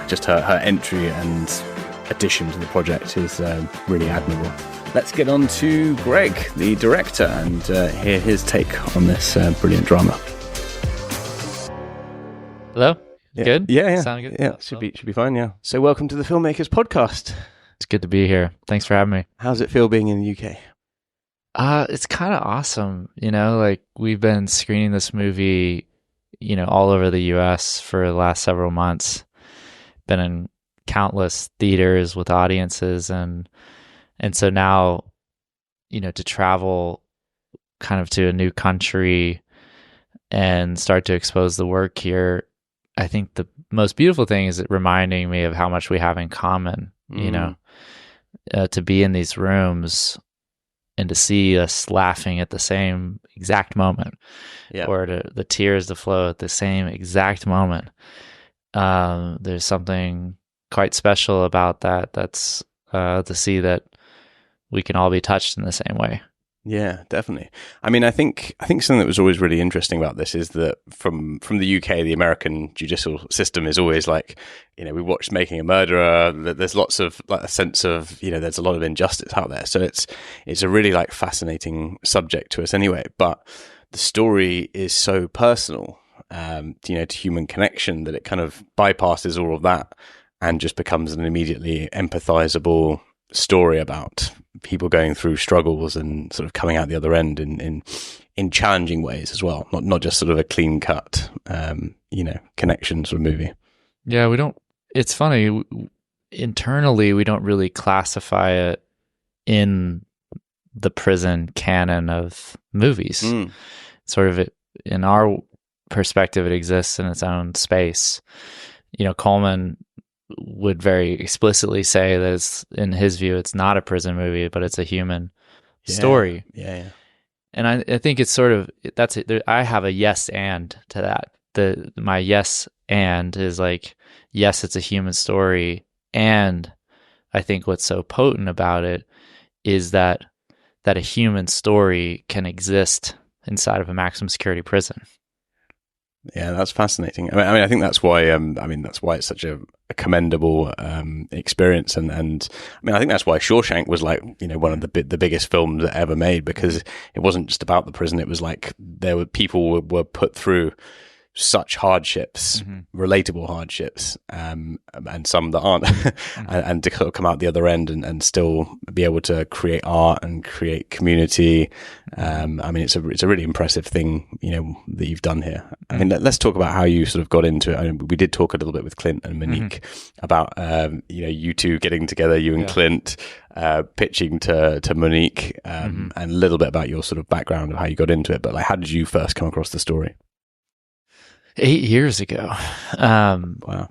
just her entry and addition to the project is really admirable. Let's get on to Greg, the director, and hear his take on this brilliant drama. Hello? Yeah. Good? Yeah. Sound good? Yeah, should be fine, yeah. So welcome to the Filmmakers Podcast. It's good to be here. Thanks for having me. How's it feel being in the UK? It's kind of awesome, like we've been screening this movie, all over the US for the last several months. Been in countless theaters with audiences, and so now, to travel kind of to a new country and start to expose the work here, I think the most beautiful thing is it reminding me of how much we have in common, to be in these rooms and to see us laughing at the same exact moment, or the tears to flow at the same exact moment. There's something quite special about that. That's to see that we can all be touched in the same way. Yeah, definitely. I mean, I think something that was always really interesting about this is that from the UK, the American judicial system is always like, we watched Making a Murderer. There's lots of like a sense of, there's a lot of injustice out there. So it's a really like fascinating subject to us anyway. But the story is so personal, to human connection, that it kind of bypasses all of that and just becomes an immediately empathizable story about people going through struggles and sort of coming out the other end in challenging ways as well, not just sort of a clean cut connection sort of movie. Yeah, it's funny, internally we don't really classify it in the prison canon of movies. Sort of in our perspective, it exists in its own space. Coleman would very explicitly say that in his view, it's not a prison movie, but it's a human story. Yeah. And I think it's sort of, that's it. I have a yes and to that. My yes and is like, yes, it's a human story. And I think what's so potent about it is that a human story can exist inside of a maximum security prison. Yeah, that's fascinating. I mean, I think that's why. That's why it's such a commendable experience, and I mean, I think that's why Shawshank was like, one of the biggest films ever made, because it wasn't just about the prison. It was like people were put through such hardships, relatable hardships, and some that aren't, and to sort of come out the other end and still be able to create art and create community. I mean, it's a really impressive thing, that you've done here. I mean, let's talk about how you sort of got into it. I mean, we did talk a little bit with Clint and Monique about, you two getting together, you and Clint, pitching to Monique, and a little bit about your sort of background of how you got into it. But like, how did you first come across the story? 8 years ago. Wow.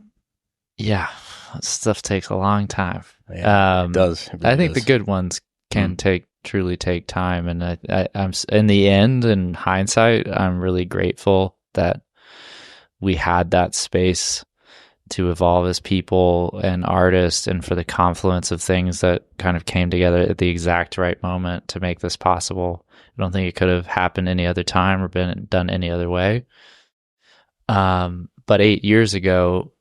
Yeah, that stuff takes a long time. Yeah, it does. It really I think does. the good ones can truly take time, and I'm in the end, in hindsight, I'm really grateful that we had that space to evolve as people and artists, and for the confluence of things that kind of came together at the exact right moment to make this possible. I don't think it could have happened any other time or been done any other way. But 8 years ago,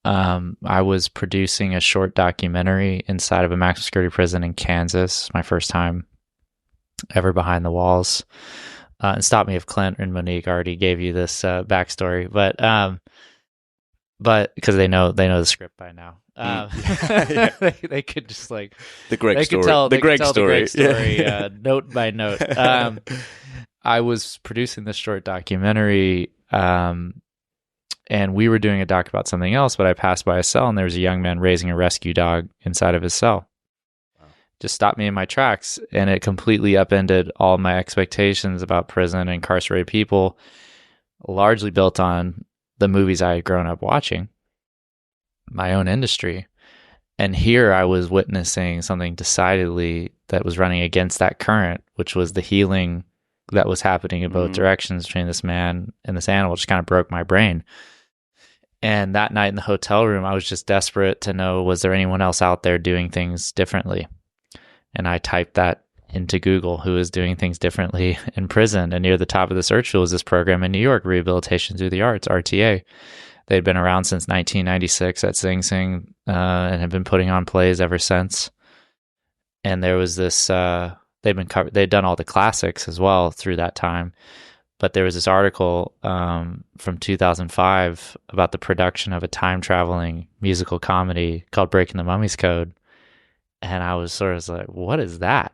I was producing a short documentary inside of a maximum security prison in Kansas. My first time ever behind the walls. And stop me if Clint and Monique already gave you this backstory, but because they know the script by now. They could just like the Greg they story. Could tell, the they Greg could tell story. The Greg story note by note. I was producing this short documentary. And we were doing a doc about something else, but I passed by a cell and there was a young man raising a rescue dog inside of his cell. Wow. Just stopped me in my tracks, and it completely upended all my expectations about prison and incarcerated people, largely built on the movies I had grown up watching, my own industry. And here I was witnessing something decidedly that was running against that current, which was the healing that was happening in both directions between this man and this animal. Just kind of broke my brain. And that night in the hotel room, I was just desperate to know, was there anyone else out there doing things differently? And I typed that into Google, who is doing things differently in prison. And near the top of the search was this program in New York, Rehabilitation Through the Arts, RTA. They'd been around since 1996 at Sing Sing, and have been putting on plays ever since. And there was this, they'd done all the classics as well through that time. But there was this article from 2005 about the production of a time-traveling musical comedy called Breaking the Mummy's Code. And I was sort of like, what is that?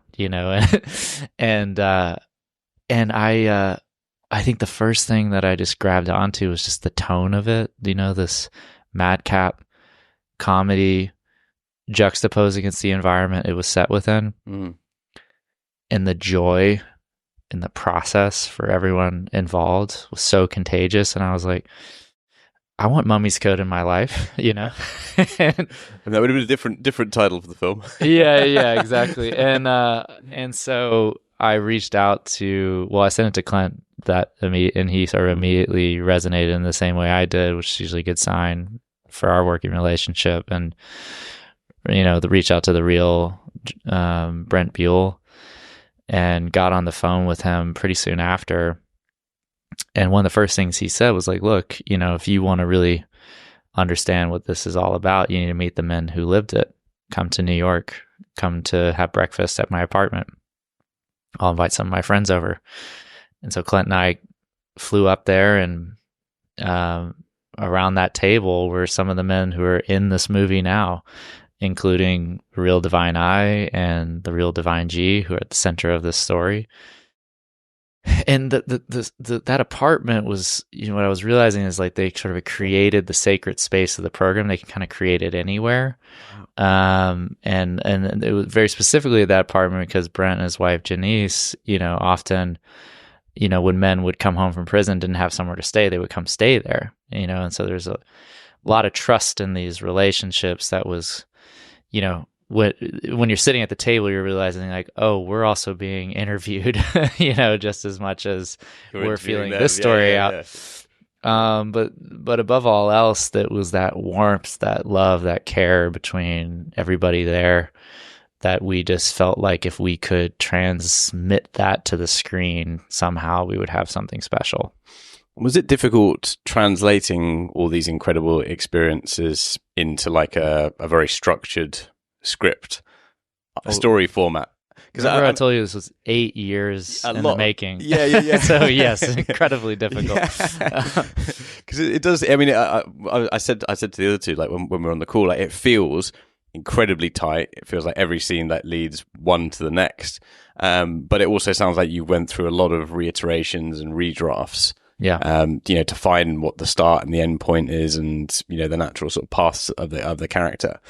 And I I think the first thing that I just grabbed onto was just the tone of it. You know, this madcap comedy juxtaposed against the environment it was set within, and the joy in the process for everyone involved was so contagious. And I was like, I want Mummy's Code in my life, you know? And that would have been a different title for the film. yeah, exactly. And so I reached out to, I sent it to Clint and he sort of immediately resonated in the same way I did, which is usually a good sign for our working relationship. And, you know, reach out to the real Brent Buell, and got on the phone with him pretty soon after. And one of the first things he said was like, look, you know, if you want to really understand what this is all about, you need to meet the men who lived it. Come to New York, come to have breakfast at my apartment. I'll invite some of my friends over. And so Clint and I flew up there, and around that table were some of the men who are in this movie now, including the real Divine I and the real Divine G, who are at the center of this story. And that apartment was, you know, what I was realizing is like they sort of created the sacred space of the program. They can kind of create it anywhere. And it was very specifically that apartment because Brent and his wife Janice, you know, often, you know, when men would come home from prison, didn't have somewhere to stay, they would come stay there, you know. And so there's a lot of trust in these relationships that was, you know, when you're sitting at the table, you're realizing like, oh, we're also being interviewed, you know, just as much as we're feeling this story out. But above all else, that was that warmth, that love, that care between everybody there, that we just felt like if we could transmit that to the screen, somehow we would have something special. Was it difficult translating all these incredible experiences into like a very structured script, a story format? Because I told you this was 8 years in the making. Yeah. So yes, incredibly difficult. Because it does. I mean, I said to the other two, like when we were on the call, like it feels incredibly tight. It feels like every scene that leads one to the next. But it also sounds like you went through a lot of reiterations and redrafts. Yeah. You know, to find what the start and the end point is, and you know the natural sort of paths of the character.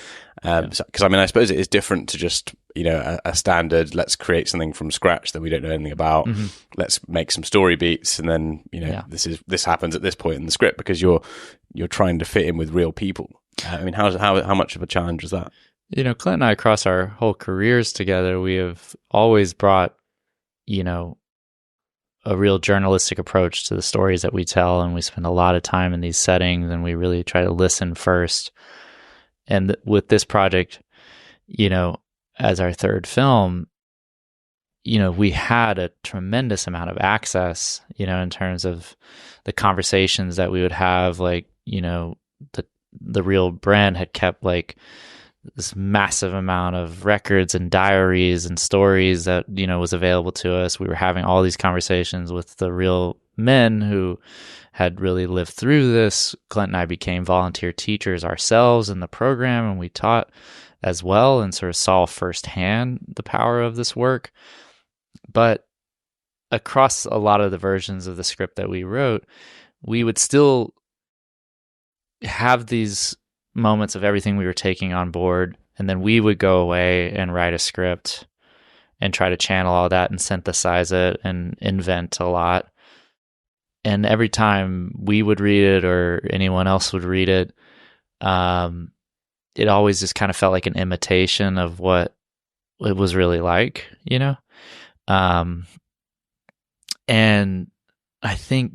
Because I mean, I suppose it is different to just, you know, a standard. Let's create something from scratch that we don't know anything about. Mm-hmm. Let's make some story beats, and then you know this happens at this point in the script, because you're trying to fit in with real people. I mean, how much of a challenge was that? You know, Clint and I, across our whole careers together, we have always brought, you know, a real journalistic approach to the stories that we tell, and we spend a lot of time in these settings, and we really try to listen first. And with this project, you know, as our third film, you know, we had a tremendous amount of access, you know, in terms of the conversations that we would have. Like, you know, the real Brand had kept like this massive amount of records and diaries and stories that, you know, was available to us. We were having all these conversations with the real men who had really lived through this. Clint and I became volunteer teachers ourselves in the program, and we taught as well and sort of saw firsthand the power of this work. But across a lot of the versions of the script that we wrote, we would still have these moments of everything we were taking on board, and then we would go away and write a script and try to channel all that and synthesize it and invent a lot. And every time we would read it or anyone else would read it, it always just kind of felt like an imitation of what it was really like, you know? And I think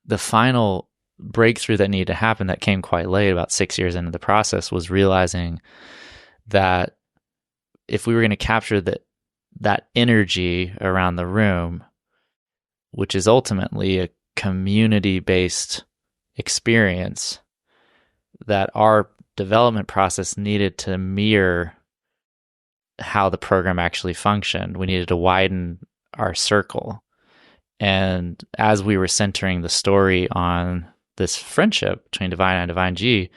the final breakthrough that needed to happen, that came quite late, about 6 years into the process, was realizing that if we were going to capture that energy around the room, which is ultimately a community-based experience, that our development process needed to mirror how the program actually functioned. We needed to widen our circle. And as we were centering the story on this friendship between Divine I and Divine G,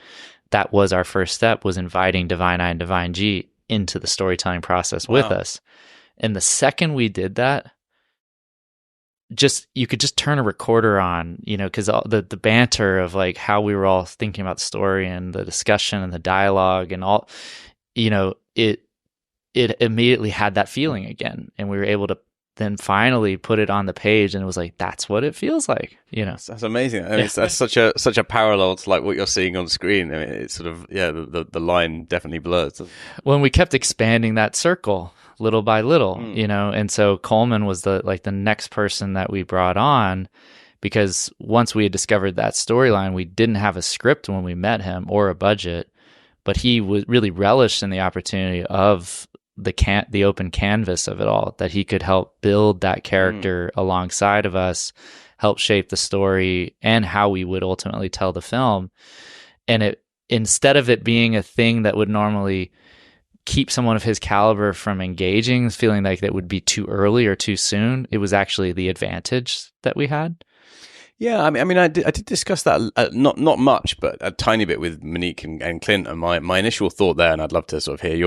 that was our first step, was inviting Divine I and Divine G into the storytelling process with us. And the second we did that, you could just turn a recorder on, because the banter of like how we were all thinking about the story and the discussion and the dialogue and all, it immediately had that feeling again, and we were able to then finally put it on the page, and it was like, that's what it feels like, That's amazing. I mean, that's such a parallel to like what you're seeing on screen. I mean, it's sort of, the line definitely blurs. When we kept expanding that circle little by little, and so Coleman was the next person that we brought on, because once we had discovered that storyline, we didn't have a script when we met him or a budget, but he was really relished in the opportunity of the open canvas of it all, that he could help build that character alongside of us, help shape the story and how we would ultimately tell the film. And instead of it being a thing that would normally keep someone of his caliber from engaging, feeling like that would be too early or too soon, it was actually the advantage that we had. Yeah, I mean, I did discuss that not much, but a tiny bit with Monique and Clint. And my initial thought there, and I'd love to sort of hear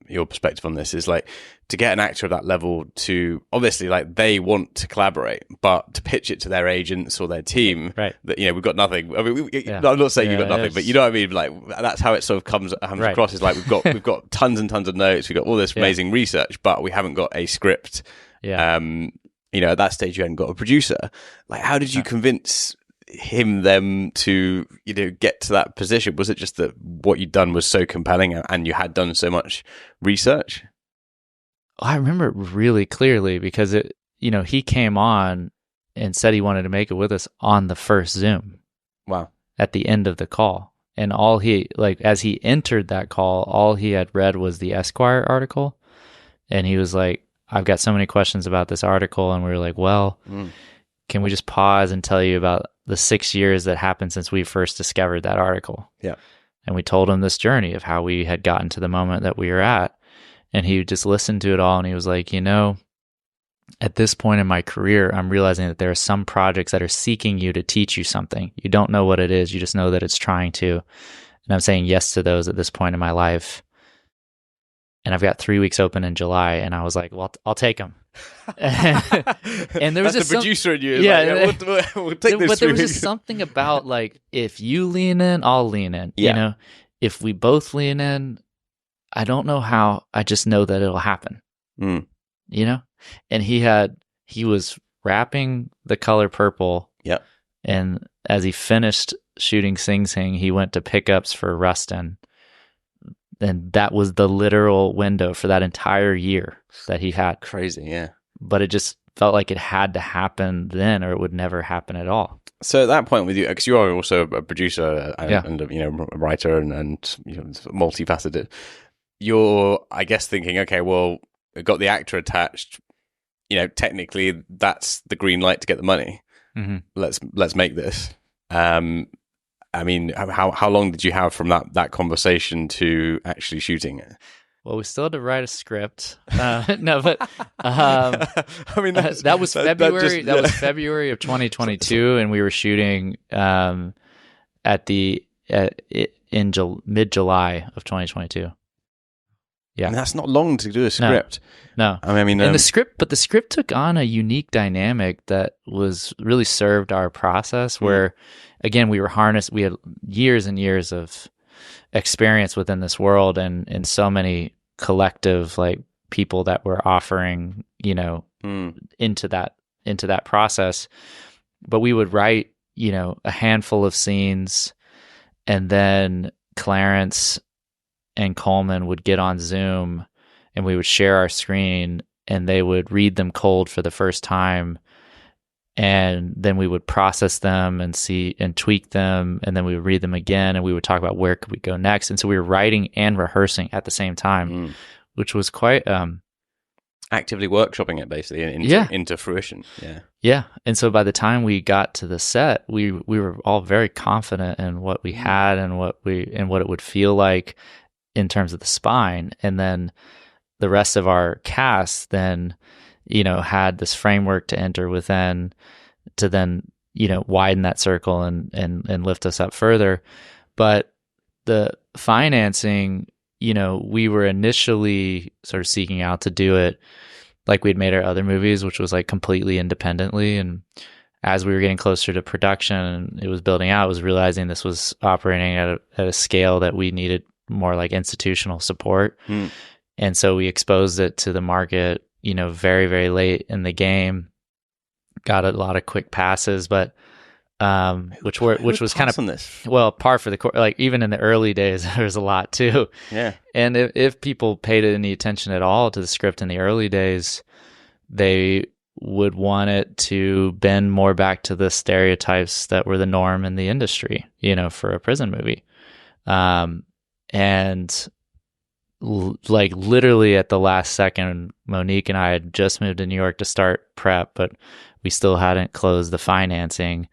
your perspective on this, is like, to get an actor of that level to, obviously, like, they want to collaborate, but to pitch it to their agents or their team, right? That we've got nothing. I mean, I'm not saying you've got nothing, but you know what I mean. Like, that's how it sort of comes across. Is like we've got tons and tons of notes, we've got all this amazing research, but we haven't got a script. Yeah. At that stage, you hadn't got a producer. Like, how did you convince them to, get to that position? Was it just that what you'd done was so compelling and you had done so much research? I remember it really clearly because he came on and said he wanted to make it with us on the first Zoom. Wow. At the end of the call. And as he entered that call, all he had read was the Esquire article. And he was like, I've got so many questions about this article. And we were like, well, can we just pause and tell you about the 6 years that happened since we first discovered that article? Yeah. And we told him this journey of how we had gotten to the moment that we were at. And he just listened to it all. And he was like, at this point in my career, I'm realizing that there are some projects that are seeking you to teach you something. You don't know what it is. You just know that it's trying to. And I'm saying yes to those at this point in my life. And I've got 3 weeks open in July. And I was like, well, I'll take them. And there was just the producer in you. Yeah, like, we'll take this. But there was just something about, like, if you lean in, I'll lean in. Yeah. If we both lean in, I don't know how. I just know that it'll happen. And he was wrapping The Color Purple. Yep. And as he finished shooting Sing Sing, he went to pickups for Rustin. And that was the literal window for that entire year that he had. Crazy, yeah. But it just felt like it had to happen then, or it would never happen at all. So at that point with you, because you are also a producer and a writer and multifaceted, you're, I guess, thinking, okay, well, we've got the actor attached. Technically, that's the green light to get the money. Mm-hmm. Let's make this. I mean, how long did you have from that conversation to actually shooting it? Well, we still had to write a script. No, but I mean, that was February. That was February of 2022, and we were shooting in mid-July of 2022. Yeah, I mean, that's not long to do a script. No. I mean, and the script took on a unique dynamic that was really served our process. Where, again, we had years and years of experience within this world, and so many collective people that were offering, into that process. But we would write, a handful of scenes, and then Clarence and Coleman would get on Zoom and we would share our screen, and they would read them cold for the first time. And then we would process them and see and tweak them. And then we would read them again, and we would talk about where could we go next. And so we were writing and rehearsing at the same time, which was quite, actively workshopping it basically into fruition. Yeah. Yeah. And so by the time we got to the set, we were all very confident in what we had and what it would feel like in terms of the spine. And then the rest of our cast then, had this framework to enter within to then, widen that circle and lift us up further. But the financing, we were initially sort of seeking out to do it like we'd made our other movies, which was like completely independently. And as we were getting closer to production and it was building out, I was realizing this was operating at a scale that we needed more like institutional support. And so we exposed it to the market, you know, very, very late in the game. Got a lot of quick passes, but which was kind of on this? Well, par for the course. Like even in the early days, there was a lot too. Yeah. And if people paid any attention at all to the script in the early days, they would want it to bend more back to the stereotypes that were the norm in the industry, you know, for a prison movie. And like literally at the last second, Monique and I had just moved to New York to start prep, but we still hadn't closed the financing.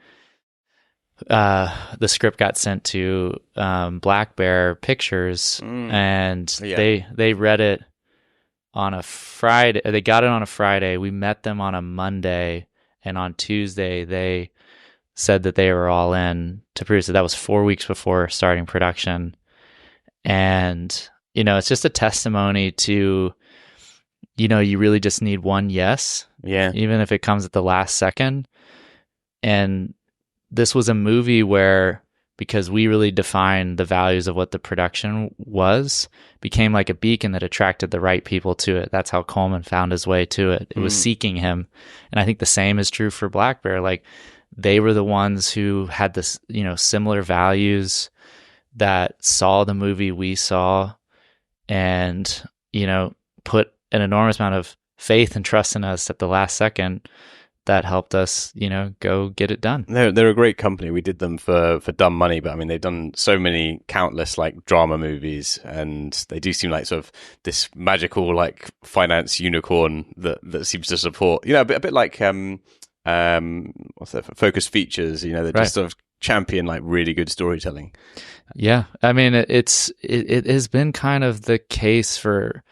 The script got sent to Black Bear Pictures, and they read it on a Friday. They got it on a Friday. We met them on a Monday, and on Tuesday they said that they were all in to produce it. That was 4 weeks before starting production, and you know, it's just a testimony to, you know, you really just need one yes, even if it comes at the last second. And this was a movie where, because we really defined the values of what the production was, became like a beacon that attracted the right people to it. That's how Coleman found his way to it. It was seeking him. And I think the same is true for Black Bear. Like they were the ones who had this, you know, similar values, that saw the movie we saw and, you know, put an enormous amount of faith and trust in us at the last second. That helped us, you know, go get it done. They're a great company. We did them for dumb money, but I mean, they've done so many countless like drama movies, and they do seem like sort of this magical like finance unicorn that seems to support, you know, a bit like what's that? Focus Features, you know, that just sort of champion like really good storytelling. Yeah, I mean, it has been kind of the case for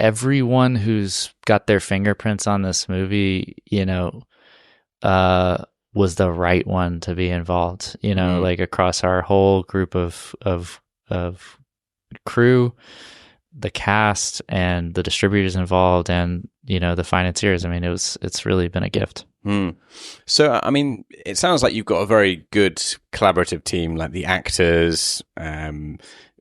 everyone who's got their fingerprints on this movie, you know, was the right one to be involved, you know, like across our whole group of crew, the cast and the distributors involved and, you know, the financiers. I mean, it's really been a gift. So, I mean, it sounds like you've got a very good collaborative team, like the actors,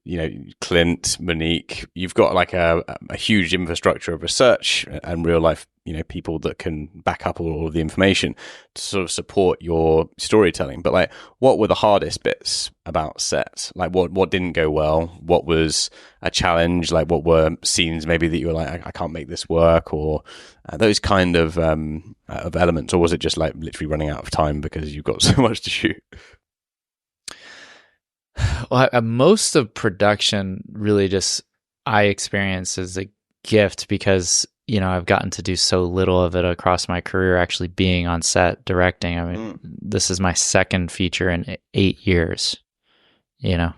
you know, Clint, Monique. You've got like a huge infrastructure of research and real life, you know, people that can back up all of the information to sort of support your storytelling. But like, what were the hardest bits about set? Like, what didn't go well? What was a challenge? Like, what were scenes maybe that you were like, I can't make this work, or those kind of elements? Or was it just like literally running out of time because you've got so much to shoot? Well, most of production really just I experience as a gift because, you know, I've gotten to do so little of it across my career, actually being on set directing. I mean, this is my second feature in 8 years, you know,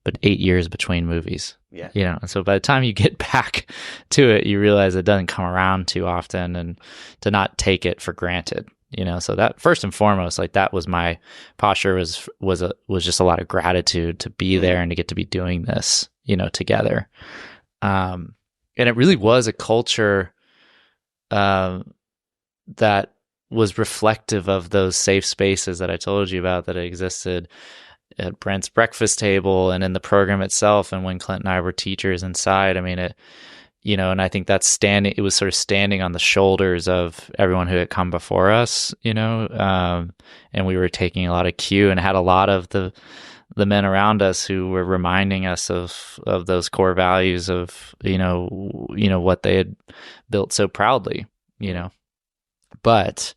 but 8 years between movies. Yeah. You know, and so by the time you get back to it, you realize it doesn't come around too often, and to not take it for granted. You know, so that first and foremost, like that was my posture was just a lot of gratitude to be there and to get to be doing this, you know, together. And it really was a culture that was reflective of those safe spaces that I told you about that existed at Brent's breakfast table and in the program itself. And when Clint and I were teachers inside, I mean, it, you know, and I think it was sort of standing on the shoulders of everyone who had come before us, you know, and we were taking a lot of cue and had a lot of the men around us who were reminding us of those core values of, you know, what they had built so proudly, you know. But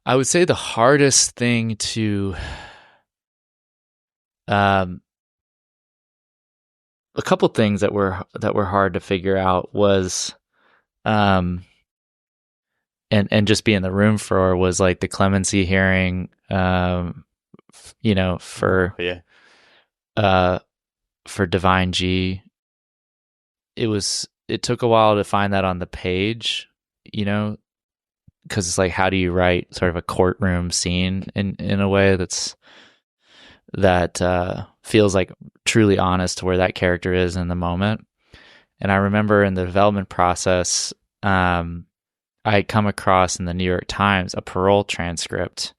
I would say the hardest thing to, a couple things that were hard to figure out was, and just be in the room for was like the clemency hearing, you know, for Divine G. It took a while to find that on the page, you know, because it's like, how do you write sort of a courtroom scene in a way that feels like truly honest to where that character is in the moment. And I remember in the development process, I had come across in the New York Times a parole transcript.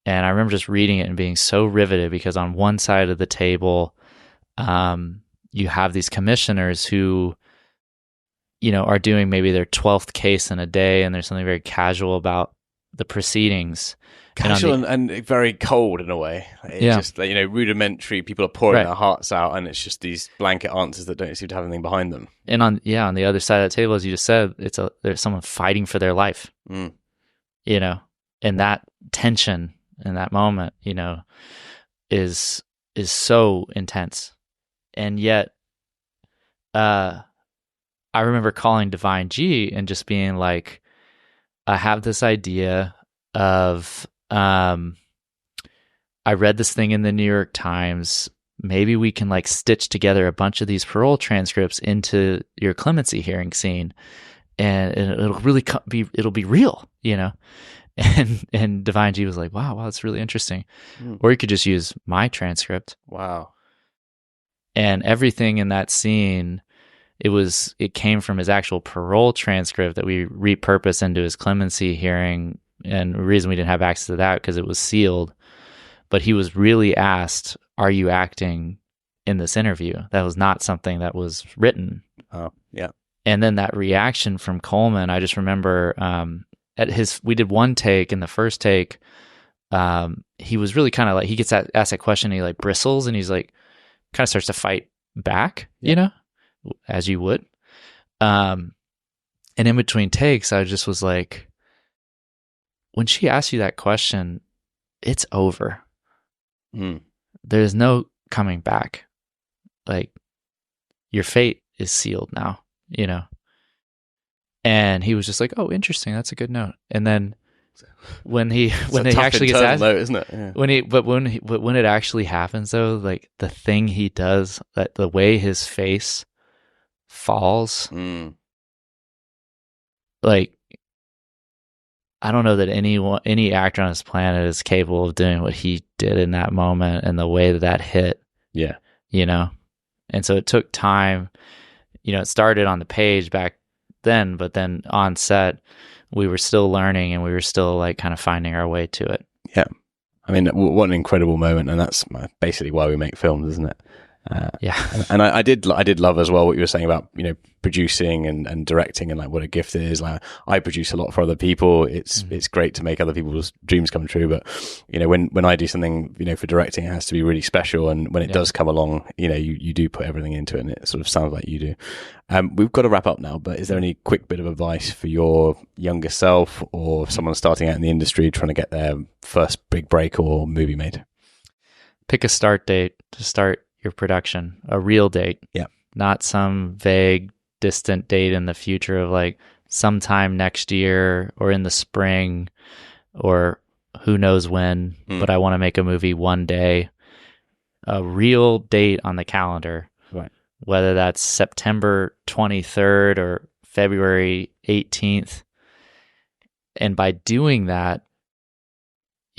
And I remember just reading it and being so riveted because on one side of the table, you have these commissioners who, are doing maybe their 12th case in a day, and there's something very casual about the proceedings. Casual and very cold in a way. It's just rudimentary. People are pouring their hearts out, and it's just these blanket answers that don't seem to have anything behind them. And on the other side of the table, as you just said, there's someone fighting for their life. And that tension in that moment, is so intense. And yet, I remember calling Divine G and just being like, I have this idea of, I read this thing in the New York Times. Maybe we can like stitch together a bunch of these parole transcripts into your clemency hearing scene, and it'll really it'll be real, And Divine G was like, wow, that's really interesting. Or you could just use my transcript. Wow. And everything in that scene, it came from his actual parole transcript that we repurposed into his clemency hearing. And the reason we didn't have access to that because it was sealed. But he was really asked, are you acting in this interview? That was not something that was written. Oh, yeah. And then that reaction from Coleman, I just remember we did one take. In the first take, he was really kind of like, he gets asked that question, and he like bristles, and he's like, kind of starts to fight back, as you would. And in between takes, I just was like, when she asks you that question, it's over. There's no coming back. Like, your fate is sealed now, And he was just like, "Oh, interesting. That's a good note." And then when he actually gets asked, note, isn't it? Yeah. when it actually happens though, like the thing he does, that the way his face falls, like I don't know that any actor on this planet is capable of doing what he did in that moment and the way that hit. Yeah. And so it took time. It started on the page back then, but then on set, we were still learning, and we were still like kind of finding our way to it. Yeah. I mean, what an incredible moment. And that's basically why we make films, isn't it? And I did love as well what you were saying about producing and directing, and like what a gift it is. Like, I produce a lot for other people. It's great to make other people's dreams come true, but when I do something for directing, it has to be really special, and when it does come along, you do put everything into it, and it sort of sounds like you do. We've got to wrap up now, but is there any quick bit of advice for your younger self, or someone starting out in the industry trying to get their first big break or movie made? Pick a start date to start your production, a real date. Yeah. Not some vague, distant date in the future of like sometime next year or in the spring or who knows when, but I want to make a movie one day. A real date on the calendar. Right. Whether that's September 23rd or February 18th. And by doing that,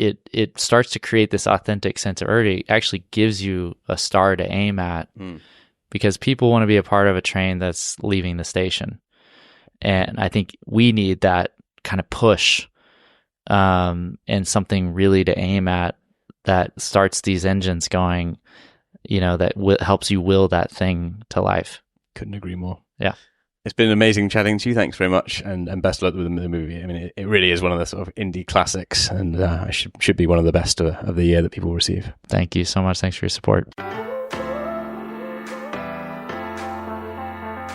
it starts to create this authentic sense of urgency. It actually gives you a star to aim at, because people want to be a part of a train that's leaving the station. And I think we need that kind of push, and something really to aim at that starts these engines going, that helps you will that thing to life. Couldn't agree more. Yeah. It's been amazing chatting to you. Thanks very much, and best of luck with the movie. I mean, it really is one of the sort of indie classics, and should be one of the best of the year that people receive. Thank you so much. Thanks for your support.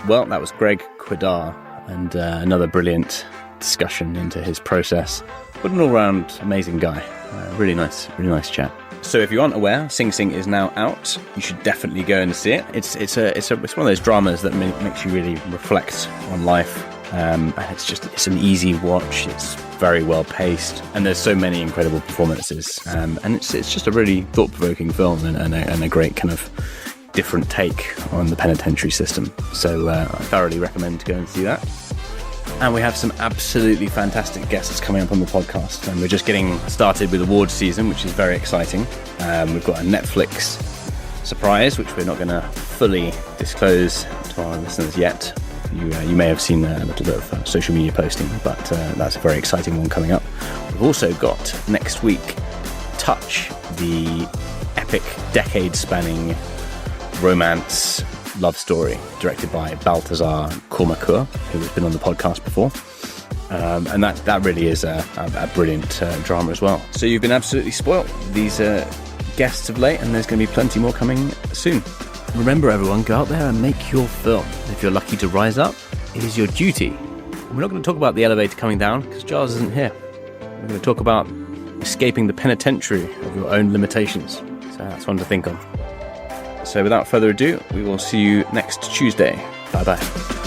Well, that was Greg Kwedar, and another brilliant discussion into his process. But an all-round amazing guy. Really nice chat. So if you aren't aware, Sing Sing is now out. You should definitely go and see it. It's one of those dramas that makes you really reflect on life. And it's an easy watch. It's very well paced, and there's so many incredible performances. And it's just a really thought-provoking film, and a great kind of different take on the penitentiary system. So I thoroughly recommend to go and see that. And we have some absolutely fantastic guests coming up on the podcast. And we're just getting started with awards season, which is very exciting. We've got a Netflix surprise, which we're not going to fully disclose to our listeners yet. You may have seen a little bit of social media posting, but that's a very exciting one coming up. We've also got next week Touch, the epic decade-spanning romance love story directed by Balthazar Kormacur, who has been on the podcast before. And that really is a brilliant drama as well. So you've been absolutely spoilt. These guests of late, and there's going to be plenty more coming soon. Remember, everyone, go out there and make your film. If you're lucky to rise up, it is your duty. We're not going to talk about the elevator coming down because Giles isn't here. We're going to talk about escaping the penitentiary of your own limitations. So that's one to think on. So without further ado, we will see you next Tuesday. Bye-bye.